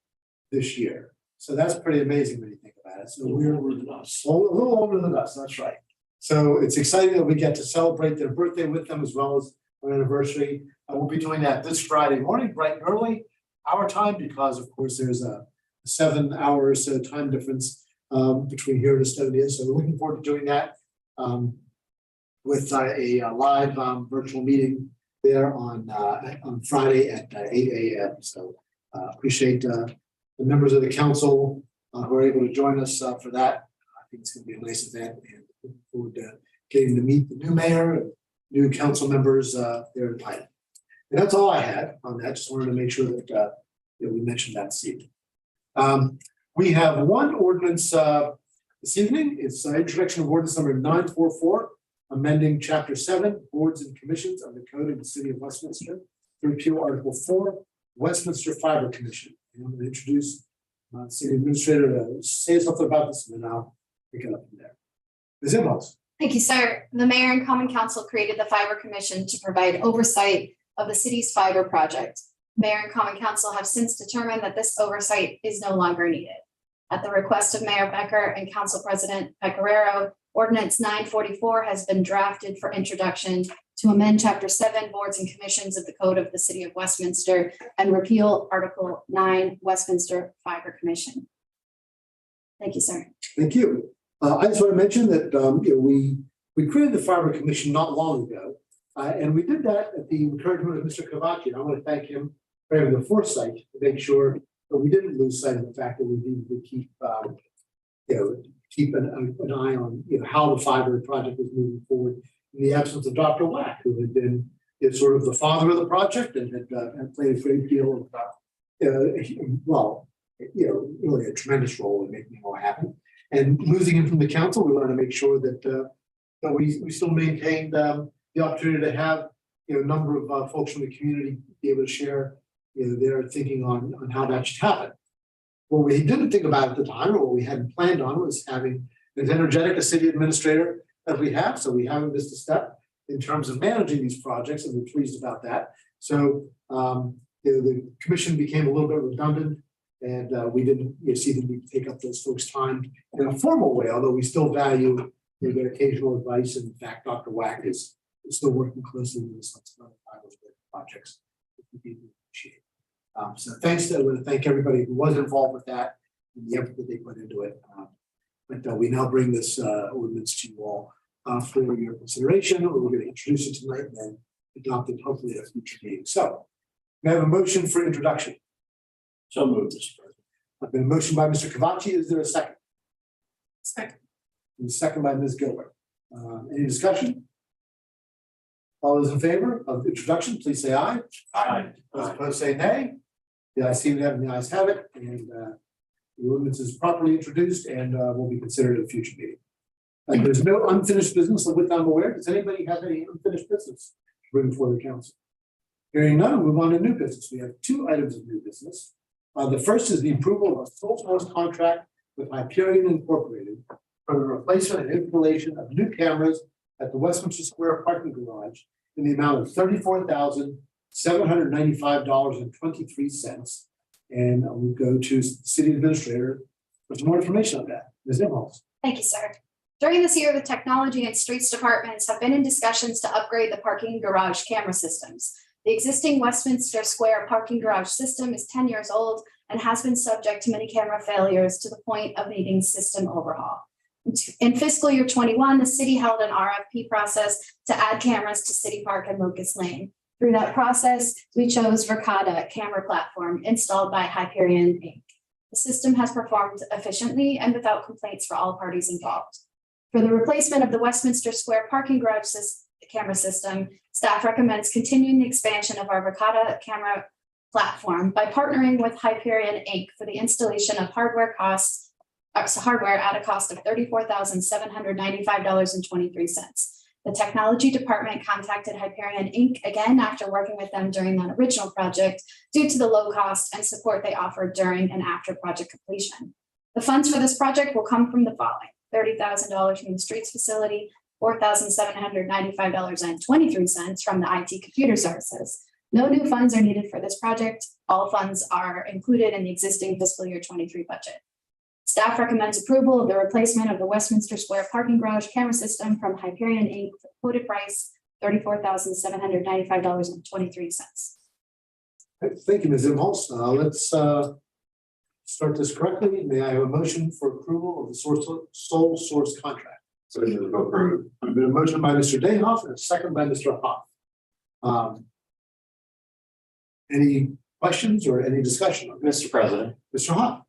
this year. So that's pretty amazing when you think about it. So we're a little older than us, that's right. So it's exciting that we get to celebrate their birthday with them as well as our anniversary. We'll be doing that this Friday morning, bright and early, our time, because of course there's a 7 hours time difference between here and Estonia. So we're looking forward to doing that with a live virtual meeting there on Friday at 8 a.m. So appreciate the members of the council who are able to join us for that. I think it's going to be a nice event, and looking forward to getting to meet the new mayor and new council members there in Paida. And that's all I had on that. Just wanted to make sure that we mentioned that this evening. We have one ordinance this evening. It's introduction of ordinance number 944, amending Chapter 7, Boards and Commissions of the Code of the City of Westminster to repeal Article 4, Westminster Fiber Commission. And I'm going to introduce City Administrator to say something about this, and then I'll pick it up from there. Ms. Imhoff. Thank you, sir. The mayor and common council created the Fiber Commission to provide oversight of the city's fiber project. Mayor and common council have since determined that this oversight is no longer needed. At the request of Mayor Becker and Council President Pecoraro, Ordinance 944 has been drafted for introduction to amend Chapter 7, Boards and Commissions of the Code of the City of Westminster and repeal Article 9, Westminster Fiber Commission. Thank you, sir. Thank you. I just want to mention that we created the Fiber Commission not long ago, and we did that at the encouragement of Mr. Kavachi. I want to thank him for having the foresight to make sure that we didn't lose sight of the fact that we needed to keep keep an eye on, how the fiber project was moving forward in the absence of Dr. Wack, who had been sort of the father of the project and had played a great deal of, really a tremendous role in making it all happen. And losing him from the council, we wanted to make sure that we still maintained the opportunity to have a number of folks from the community be able to share their thinking on how that should happen. What we didn't think about at the time, or what we hadn't planned on, was having as energetic a city administrator as we have. So we haven't missed a step in terms of managing these projects, and we're pleased about that. So the commission became a little bit redundant, and we didn't see the need to take up those folks' time in a formal way, although we still value their occasional advice. And in fact, Dr. Wack is still working closely with us on some other projects. We deeply appreciate. So thanks, I want to thank everybody who was involved with that and the effort that they put into it. But we now bring this ordinance to you all for your consideration. We're going to introduce it tonight and then adopt it hopefully at a future meeting. So we have a motion for introduction. So moved, Mr. President. I've been a motion by Mr. Cavacci. Is there a second? Second. And a second by Ms. Gilbert. Any discussion? All those in favor of introduction, please say aye. Aye. Those opposed say nay. The ayes seem to have, the ayes have it, and the ordinance is properly introduced and will be considered at a future meeting. There's no unfinished business of which I'm aware. Does anybody have any unfinished business to bring before the council? Hearing none, we'll move on to new business. We have two items of new business. The first is the approval of a sole source contract with Hyperion Incorporated for the replacement and installation of new cameras at the Westminster Square parking garage in the amount of $34,795.23. And we'll go to the city administrator for some more information on that. Ms. Imhoff. Thank you, sir. During this year, the technology and streets departments have been in discussions to upgrade the parking garage camera systems. The existing Westminster Square parking garage system is 10 years old and has been subject to many camera failures to the point of needing system overhaul. In fiscal year 21, the city held an RFP process to add cameras to City Park and Locust Lane. Through that process, we chose Verkada camera platform installed by Hyperion Inc. The system has performed efficiently and without complaints for all parties involved. For the replacement of the Westminster Square parking garage camera system, staff recommends continuing the expansion of our Verkada camera platform by partnering with Hyperion Inc. for the installation of hardware at a cost of $34,795.23. The technology department contacted Hyperion Inc. again after working with them during that original project due to the low cost and support they offered during and after project completion. The funds for this project will come from the following: $30,000 from the streets facility, $4,795.23 from the IT computer services. No new funds are needed for this project. All funds are included in the existing fiscal year 23 budget. Staff recommends approval of the replacement of the Westminster Square parking garage camera system from Hyperion Inc. for quoted price $34,795.23. Thank you, Ms. Imhoff. Let's start this correctly. May I have a motion for approval of the sole source contract? So you will approve. I've been a motion by Mr. Dayhoff and a second by Mr. Hoff. Any questions or any discussion on this? Mr. President, Mr. Hoff?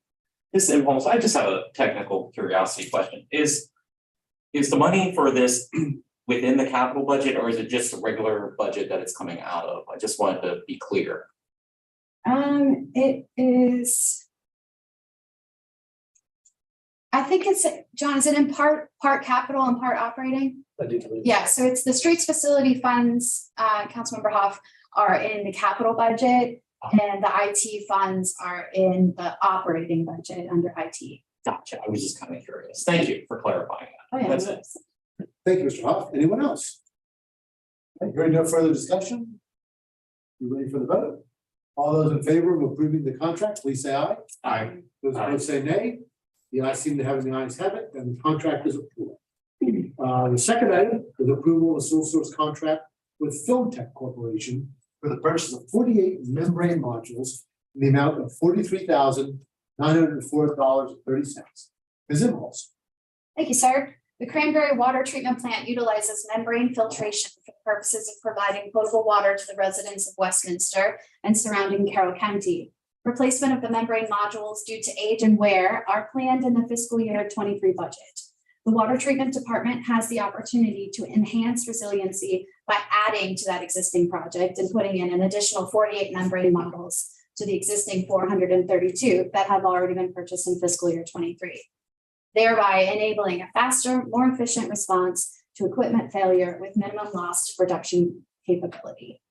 this involves, I just have a technical curiosity question. Is the money for this within the capital budget, or is it just a regular budget that it's coming out of? I just wanted to be clear. It is. I think it's, John, is it in part capital and part operating? I do believe. Yeah, so it's the streets facility funds, Councilmember Hoff, are in the capital budget, and the IT funds are in the operating budget under IT. Gotcha. I was just kind of curious. Thank you for clarifying that. Oh, yeah. That's it. Thank you, Mr. Hoff. Anyone else? Okay, hearing no further discussion. You ready for the vote? All those in favor of approving the contract, please say aye. Aye. Those opposed say nay. The ayes seem to have it, the ayes have it, and the contract is approved. The second item is approval of sole source contract with Film Tech Corporation for the purchase of 48 membrane modules in the amount of $43,904.30. Ms. Imhoff. Thank you, sir. The Cranberry Water Treatment Plant utilizes membrane filtration for the purposes of providing potable water to the residents of Westminster and surrounding Carroll County. Replacement of the membrane modules due to age and wear are planned in the fiscal year 23 budget. The water treatment department has the opportunity to enhance resiliency by adding to that existing project and putting in an additional 48 membrane modules to the existing 432 that have already been purchased in fiscal year 23, thereby enabling a faster, more efficient response to equipment failure with minimum loss reduction capability.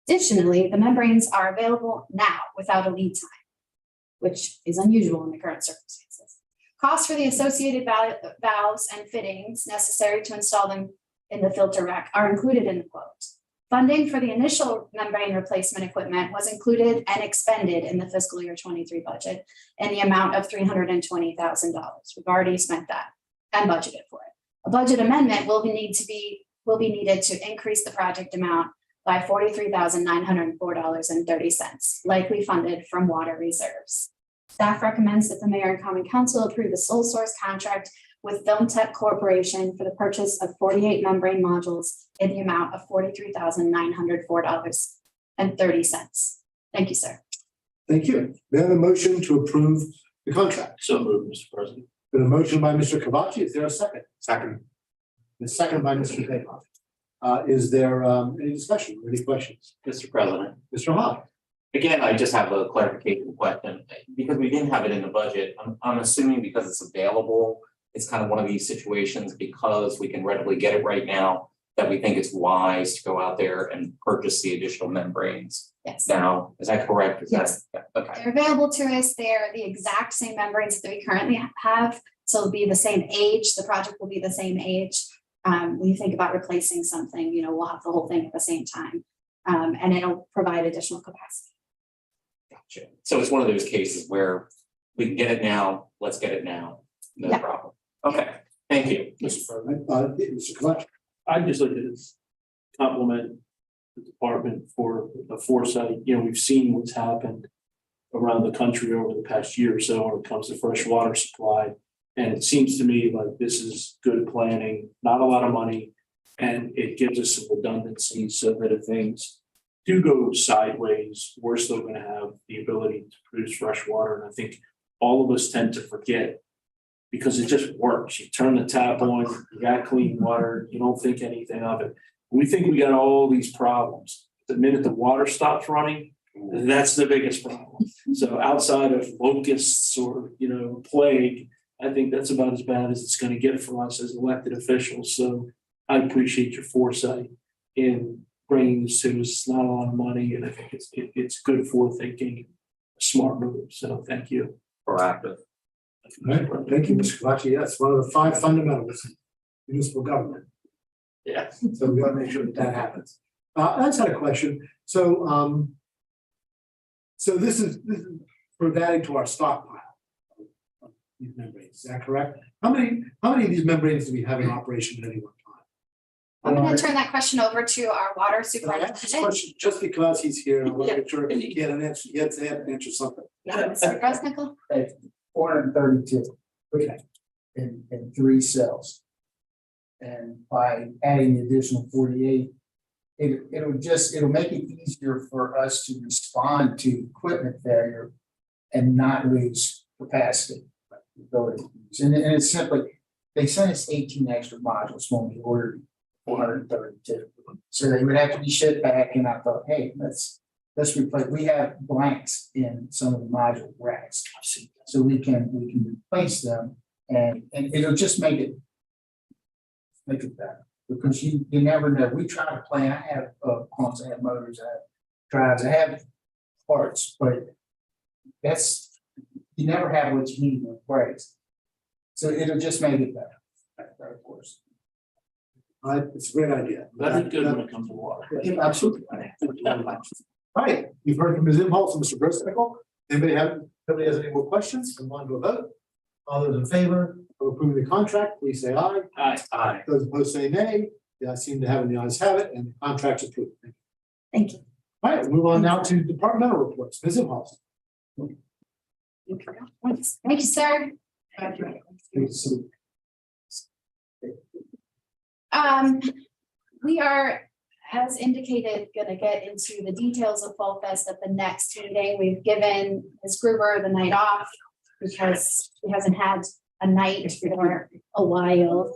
Additionally, the membranes are available now without a lead time, which is unusual in the current circumstances. Costs for the associated valves and fittings necessary to install them in the filter rack are included in the quote. Funding for the initial membrane replacement equipment was included and expended in the fiscal year 23 budget in the amount of $320,000. We've already spent that and budgeted for it. A budget amendment will be needed to increase the project amount by $43,904.30, likely funded from water reserves. Staff recommends that the mayor and common council approve a sole source contract with Film Tech Corporation for the purchase of 48 membrane modules in the amount of $43,904.30. Thank you, sir. Thank you. May I have a motion to approve the contract? So moved, Mr. President. Been a motion by Mr. Kavachi. Is there a second? Second. The second by Mr. Paycock. Is there any discussion or any questions? Mr. President. Mr. Hawk? Again, I just have a clarification question, because we didn't have it in the budget. I'm assuming because it's available, it's kind of one of these situations because we can readily get it right now, that we think it's wise to go out there and purchase the additional membranes Yes. now. Is that correct? Is that- Okay, They're available to us. They're the exact same membranes that we currently have. So it'll be the same age. The project will be the same age. When you think about replacing something, we'll have the whole thing at the same time. And it'll provide additional capacity. gotcha. So it's one of those cases where we can get it now, let's get it now, no Yeah. problem. Okay, thank you. Mr. President. Mr. Kavachi? I'd just like to compliment the department for the foresight. We've seen what's happened around the country over the past year or so when it comes to fresh water supply. And it seems to me like this is good planning, not a lot of money, and it gives us some redundancy so that if things do go sideways, we're still going to have the ability to produce fresh water. And I think all of us tend to forget because it just works. You turn the tap on, you got clean water, you don't think anything of it. We think we got all these problems. The minute the water stops running, that's the biggest problem. So outside of locusts or, plague, I think that's about as bad as it's going to get for us as elected officials. So I appreciate your foresight in bringing this to us. It's not a lot of money, and I think it's good forethinking, smart move. So thank you. Proactive. Right. Thank you, Mr. Kavachi. Yes, one of the 5 fundamentals of municipal government. Yeah. So we gotta make sure that happens. I just had a question. So this is for adding to our stockpile of these membranes. Is that correct? How many of these membranes do we have in operation at any one time? I'm going to turn that question over to our water Can I ask this superintendent. question just because he's here? I want to make sure he had an answer. He had to answer something. Mr. Grosnickle? 432. Okay. In 3 cells. And by adding the additional 48, it'll make it easier for us to respond to equipment failure and not lose capacity. And it's simply, they sent us 18 extra modules when we ordered 432. So they would have to be shipped back, and I thought, hey, let's replace. We have blanks in some of the module racks, so we can replace them, and it'll just make it better, because you never know. We try to plan. I have pumps, I have motors, I have drives, I have parts, but you never have what you need when it breaks. So it'll just make it better. Of course. It's a great idea. That's good when it comes to water. Yeah, absolutely. All right, you've heard from Ms. Imholz and Mr. Grosnickle. Nobody has any more questions? Come on to a vote. All those in favor of approving the contract, please say aye. Aye. Those opposed say nay. The ayes seem to have it, the ayes have it, and the contract's approved. Thank you. Thank you. All right, we'll move on now to departmental reports. Ms. Imholz. Thank you, sir. We are as indicated, gonna get into the details of Fall Fest at the next meeting. We've given Ms. Gruber the night off because she hasn't had a night for a while.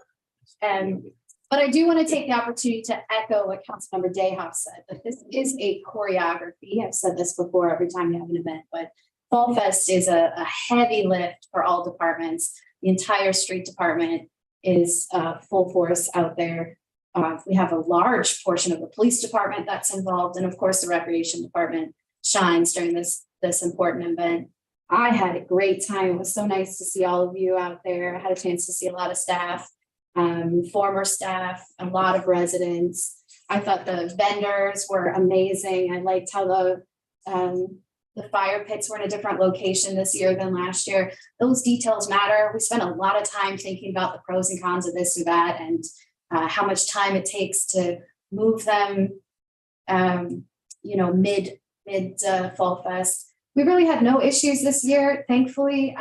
But I do want to take the opportunity to echo what Councilmember Dayhoff said, that this is a choreography. I've said this before every time you have an event, but Fall Fest is a heavy lift for all departments. The entire street department is full force out there. We have a large portion of the police department that's involved, and of course, the recreation department shines during this important event. I had a great time. It was so nice to see all of you out there. I had a chance to see a lot of staff. Former staff, a lot of residents. I thought the vendors were amazing. I liked how the fire pits were in a different location this year than last year. Those details matter. We spent a lot of time thinking about the pros and cons of this or that, and how much time it takes to move them, mid Fall Fest. We really had no issues this year, thankfully.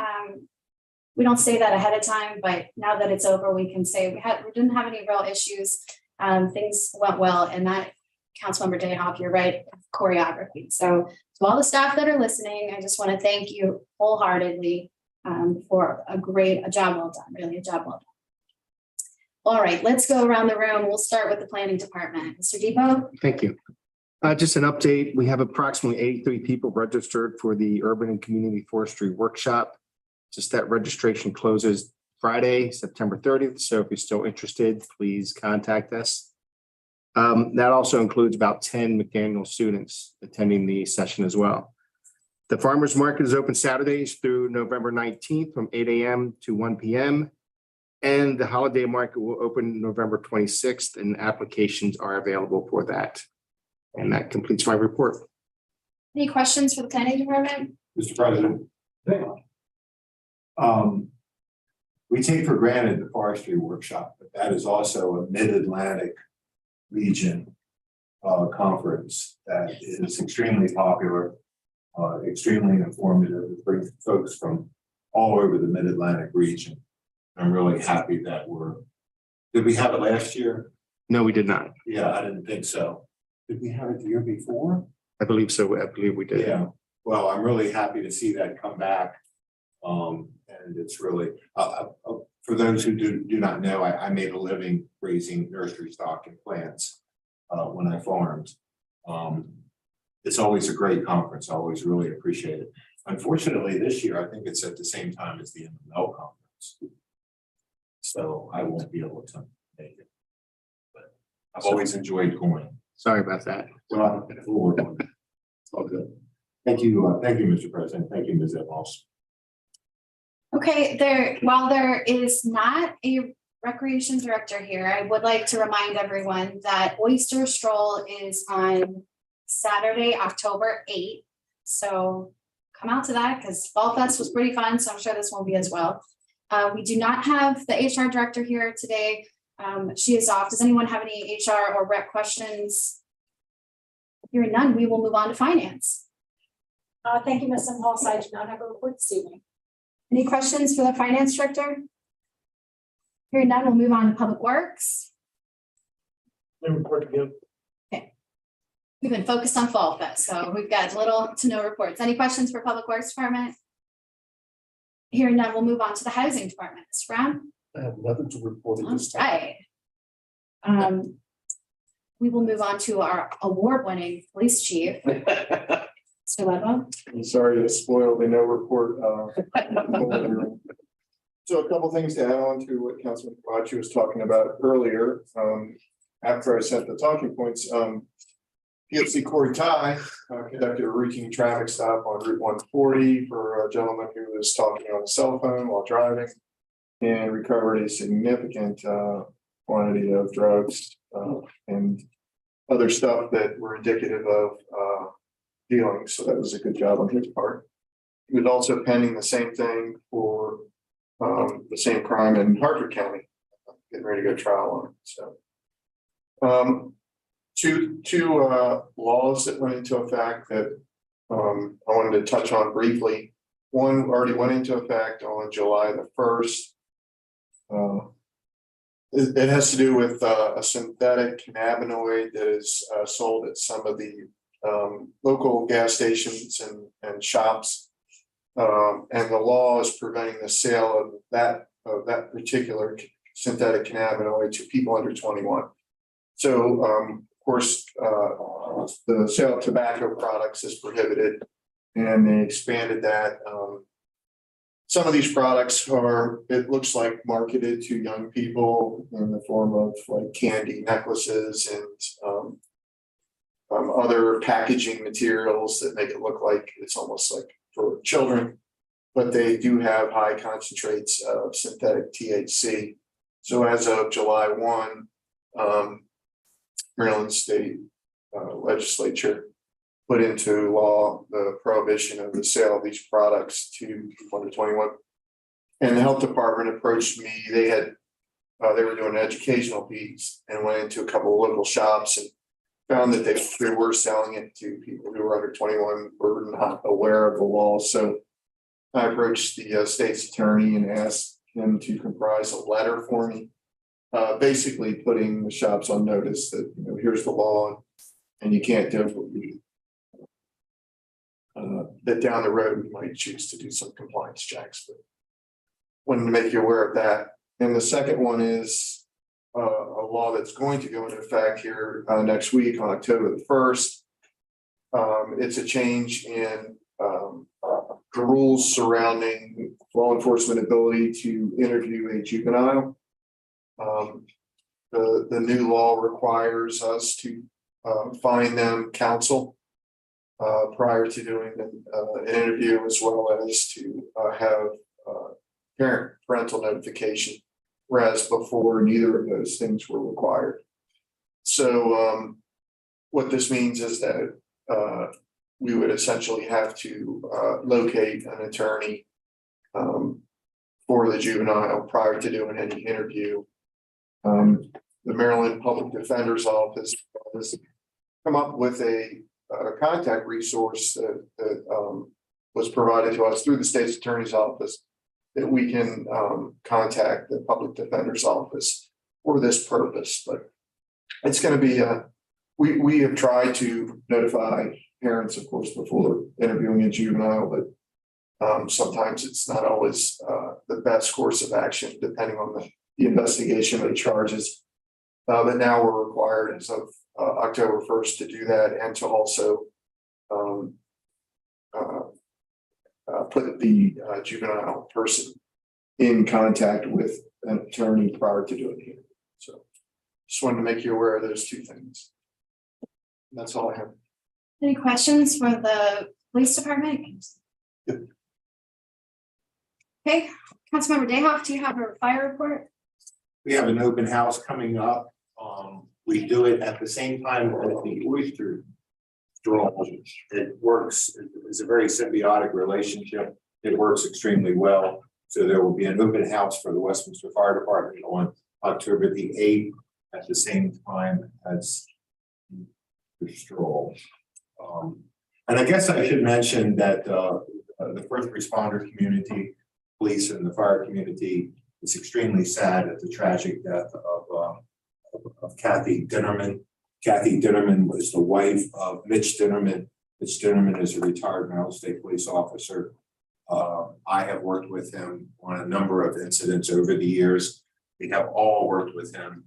We don't say that ahead of time, but now that it's over, we can say we didn't have any real issues. Things went well, and that, Councilmember Dayhoff, you're right, choreography. So to all the staff that are listening, I just want to thank you wholeheartedly for a job well done, really a job well done. All right, let's go around the room. We'll start with the planning department. Mr. Depot? Thank you. Just an update. We have approximately 83 people registered for the Urban and Community Forestry Workshop. Just that registration closes Friday, September 30th. So if you're still interested, please contact us. That also includes about 10 McDaniel students attending the session as well. The farmers market is open Saturdays through November 19th from 8 a.m. to 1 p.m. And the holiday market will open November 26th, and applications are available for that. And that completes my report. Any questions for the planning department? Mr. President. We take for granted the forestry workshop, but that is also a mid-Atlantic region conference that is extremely popular, extremely informative. It brings folks from all over the mid-Atlantic region. I'm really happy that did we have it last year? No, we did not. Yeah, I didn't think so. Did we have it the year before? I believe so. I believe we did. Yeah, well, I'm really happy to see that come back. And it's really, for those who do not know, I made a living raising nursery stock and plants when I farmed. It's always a great conference. I always really appreciate it. Unfortunately, this year, I think it's at the same time as the MML conference. So I won't be able to make it. But I've always enjoyed going. Sorry about that. Well, it's all good. Thank you, Mr. President. Thank you, Ms. Evans. Okay, while there is not a recreation director here, I would like to remind everyone that Oyster Stroll is on Saturday, October 8th. So come out to that because Fall Fest was pretty fun, so I'm sure this will be as well. We do not have the HR director here today. She is off. Does anyone have any HR or rec questions? Hearing none, we will move on to finance. Thank you, Ms. Impulse. I do not have a report this evening. Any questions for the finance director? Hearing none, we'll move on to public works. No report to give. Okay. We've been focused on Fall Fest, so we've got little to no reports. Any questions for public works department? Hearing none, we'll move on to the housing department. Mr. Brown? I have nothing to report at this time. Right. We will move on to our award-winning police chief. Mr. Ledwell? I'm sorry to spoil the no report. So a couple things to add on to what Councilman Kawachi was talking about earlier. After I sent the talking points, PFC Corey Ty conducted a routine traffic stop on Route 140 for a gentleman who was talking on a cell phone while driving and recovered a significant quantity of drugs and other stuff that were indicative of dealing. So that was a good job on his part. He was also pending the same thing for the same crime in Hartford County, getting ready to go trial on it. So two laws that went into effect that I wanted to touch on briefly. One already went into effect on July the 1st. It has to do with a synthetic cannabinoid that is sold at some of the local gas stations and shops. And the law is preventing the sale of that particular synthetic cannabinoid to people under 21. So of course, the sale of tobacco products is prohibited, and they expanded that. Some of these products are, it looks like, marketed to young people in the form of like candy necklaces and other packaging materials that make it look like it's almost like for children. But they do have high concentrates of synthetic THC. So as of July 1, Maryland State Legislature put into law the prohibition of the sale of these products to people under 21. And the health department approached me. They were doing an educational piece and went into a couple of local shops and found that they were selling it to people who were under 21, were not aware of the law. So I approached the state's attorney and asked him to comprise a letter for me, basically putting the shops on notice that, you know, here's the law and you can't do what we do. That down the road, we might choose to do some compliance checks, but wanted to make you aware of that. And the second one is a law that's going to go into effect here next week on October the 1st. It's a change in the rules surrounding law enforcement ability to interview a juvenile. The new law requires us to find them counsel prior to doing an interview, as well as to have parental notification, whereas before neither of those things were required. So what this means is that we would essentially have to locate an attorney for the juvenile prior to doing any interview. The Maryland Public Defender's Office has come up with a contact resource that was provided to us through the state's attorney's office, that we can contact the public defender's office for this purpose. But it's going to be we have tried to notify parents, of course, before interviewing a juvenile, but sometimes it's not always the best course of action, depending on the investigation of the charges. But now we're required as of October 1st to do that, and to also put the juvenile person in contact with an attorney prior to doing it. So just wanted to make you aware of those two things. That's all I have. Any questions for the police department? Yep. Okay, Councilmember Dayhoff, do you have a fire report? We have an open house coming up. We do it at the same time as the oyster draw. It works, it's a very symbiotic relationship. It works extremely well. So there will be an open house for the Westminster Fire Department on October the 8th at the same time as the stroll. And I guess I should mention that the first responder community, police and the fire community, is extremely sad at the tragic death of Kathy Dinnerman. Kathy Dinnerman was the wife of Mitch Dinnerman. Mitch Dinnerman is a retired Maryland State Police officer. I have worked with him on a number of incidents over the years. We have all worked with him.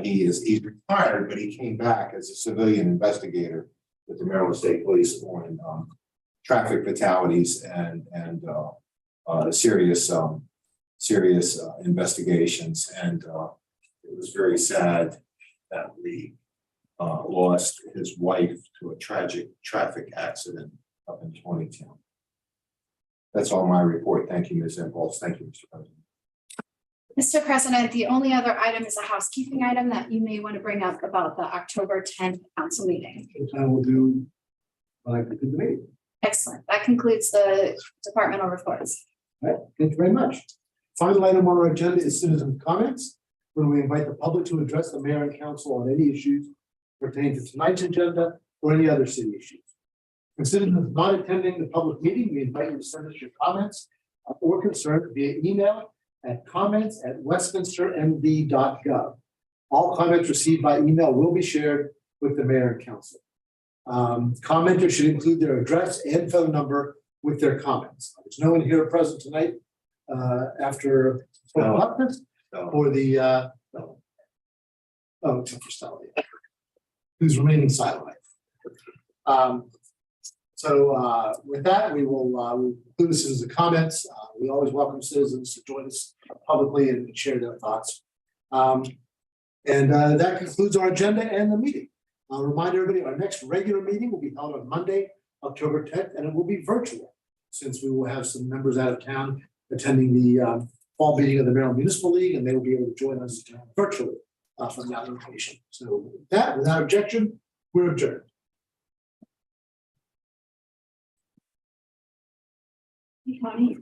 He's retired, but he came back as a civilian investigator with the Maryland State Police on traffic fatalities and serious investigations. And it was very sad that we lost his wife to a tragic traffic accident up in 2010. That's all my report. Thank you, Ms. Impulse. Thank you, Mr. President. Mr. President, the only other item is a housekeeping item that you may want to bring up about the October 10th council meeting. Which I will do when I conclude the meeting. Excellent. That concludes the departmental reports. All right, thank you very much. Final item on our agenda is citizen comments, when we invite the public to address the mayor and council on any issues pertaining to tonight's agenda or any other city issues. For citizens not attending the public meeting, we invite you to send us your comments or concerns via email at comments@westminstermv.gov. All comments received by email will be shared with the mayor and council. Commenters should include their address and phone number with their comments. There's no one here present tonight after for the except for Sally, who's remaining silent. So with that, we will we'll conclude this as the comments. We always welcome citizens to join us publicly and share their thoughts. That concludes our agenda and the meeting. I'll remind everybody, our next regular meeting will be held on Monday, October 10th, and it will be virtual, since we will have some members out of town attending the fall meeting of the Maryland Municipal League, and they will be able to join us virtually from that location. So with that, without objection, we're adjourned. Hey, Connie.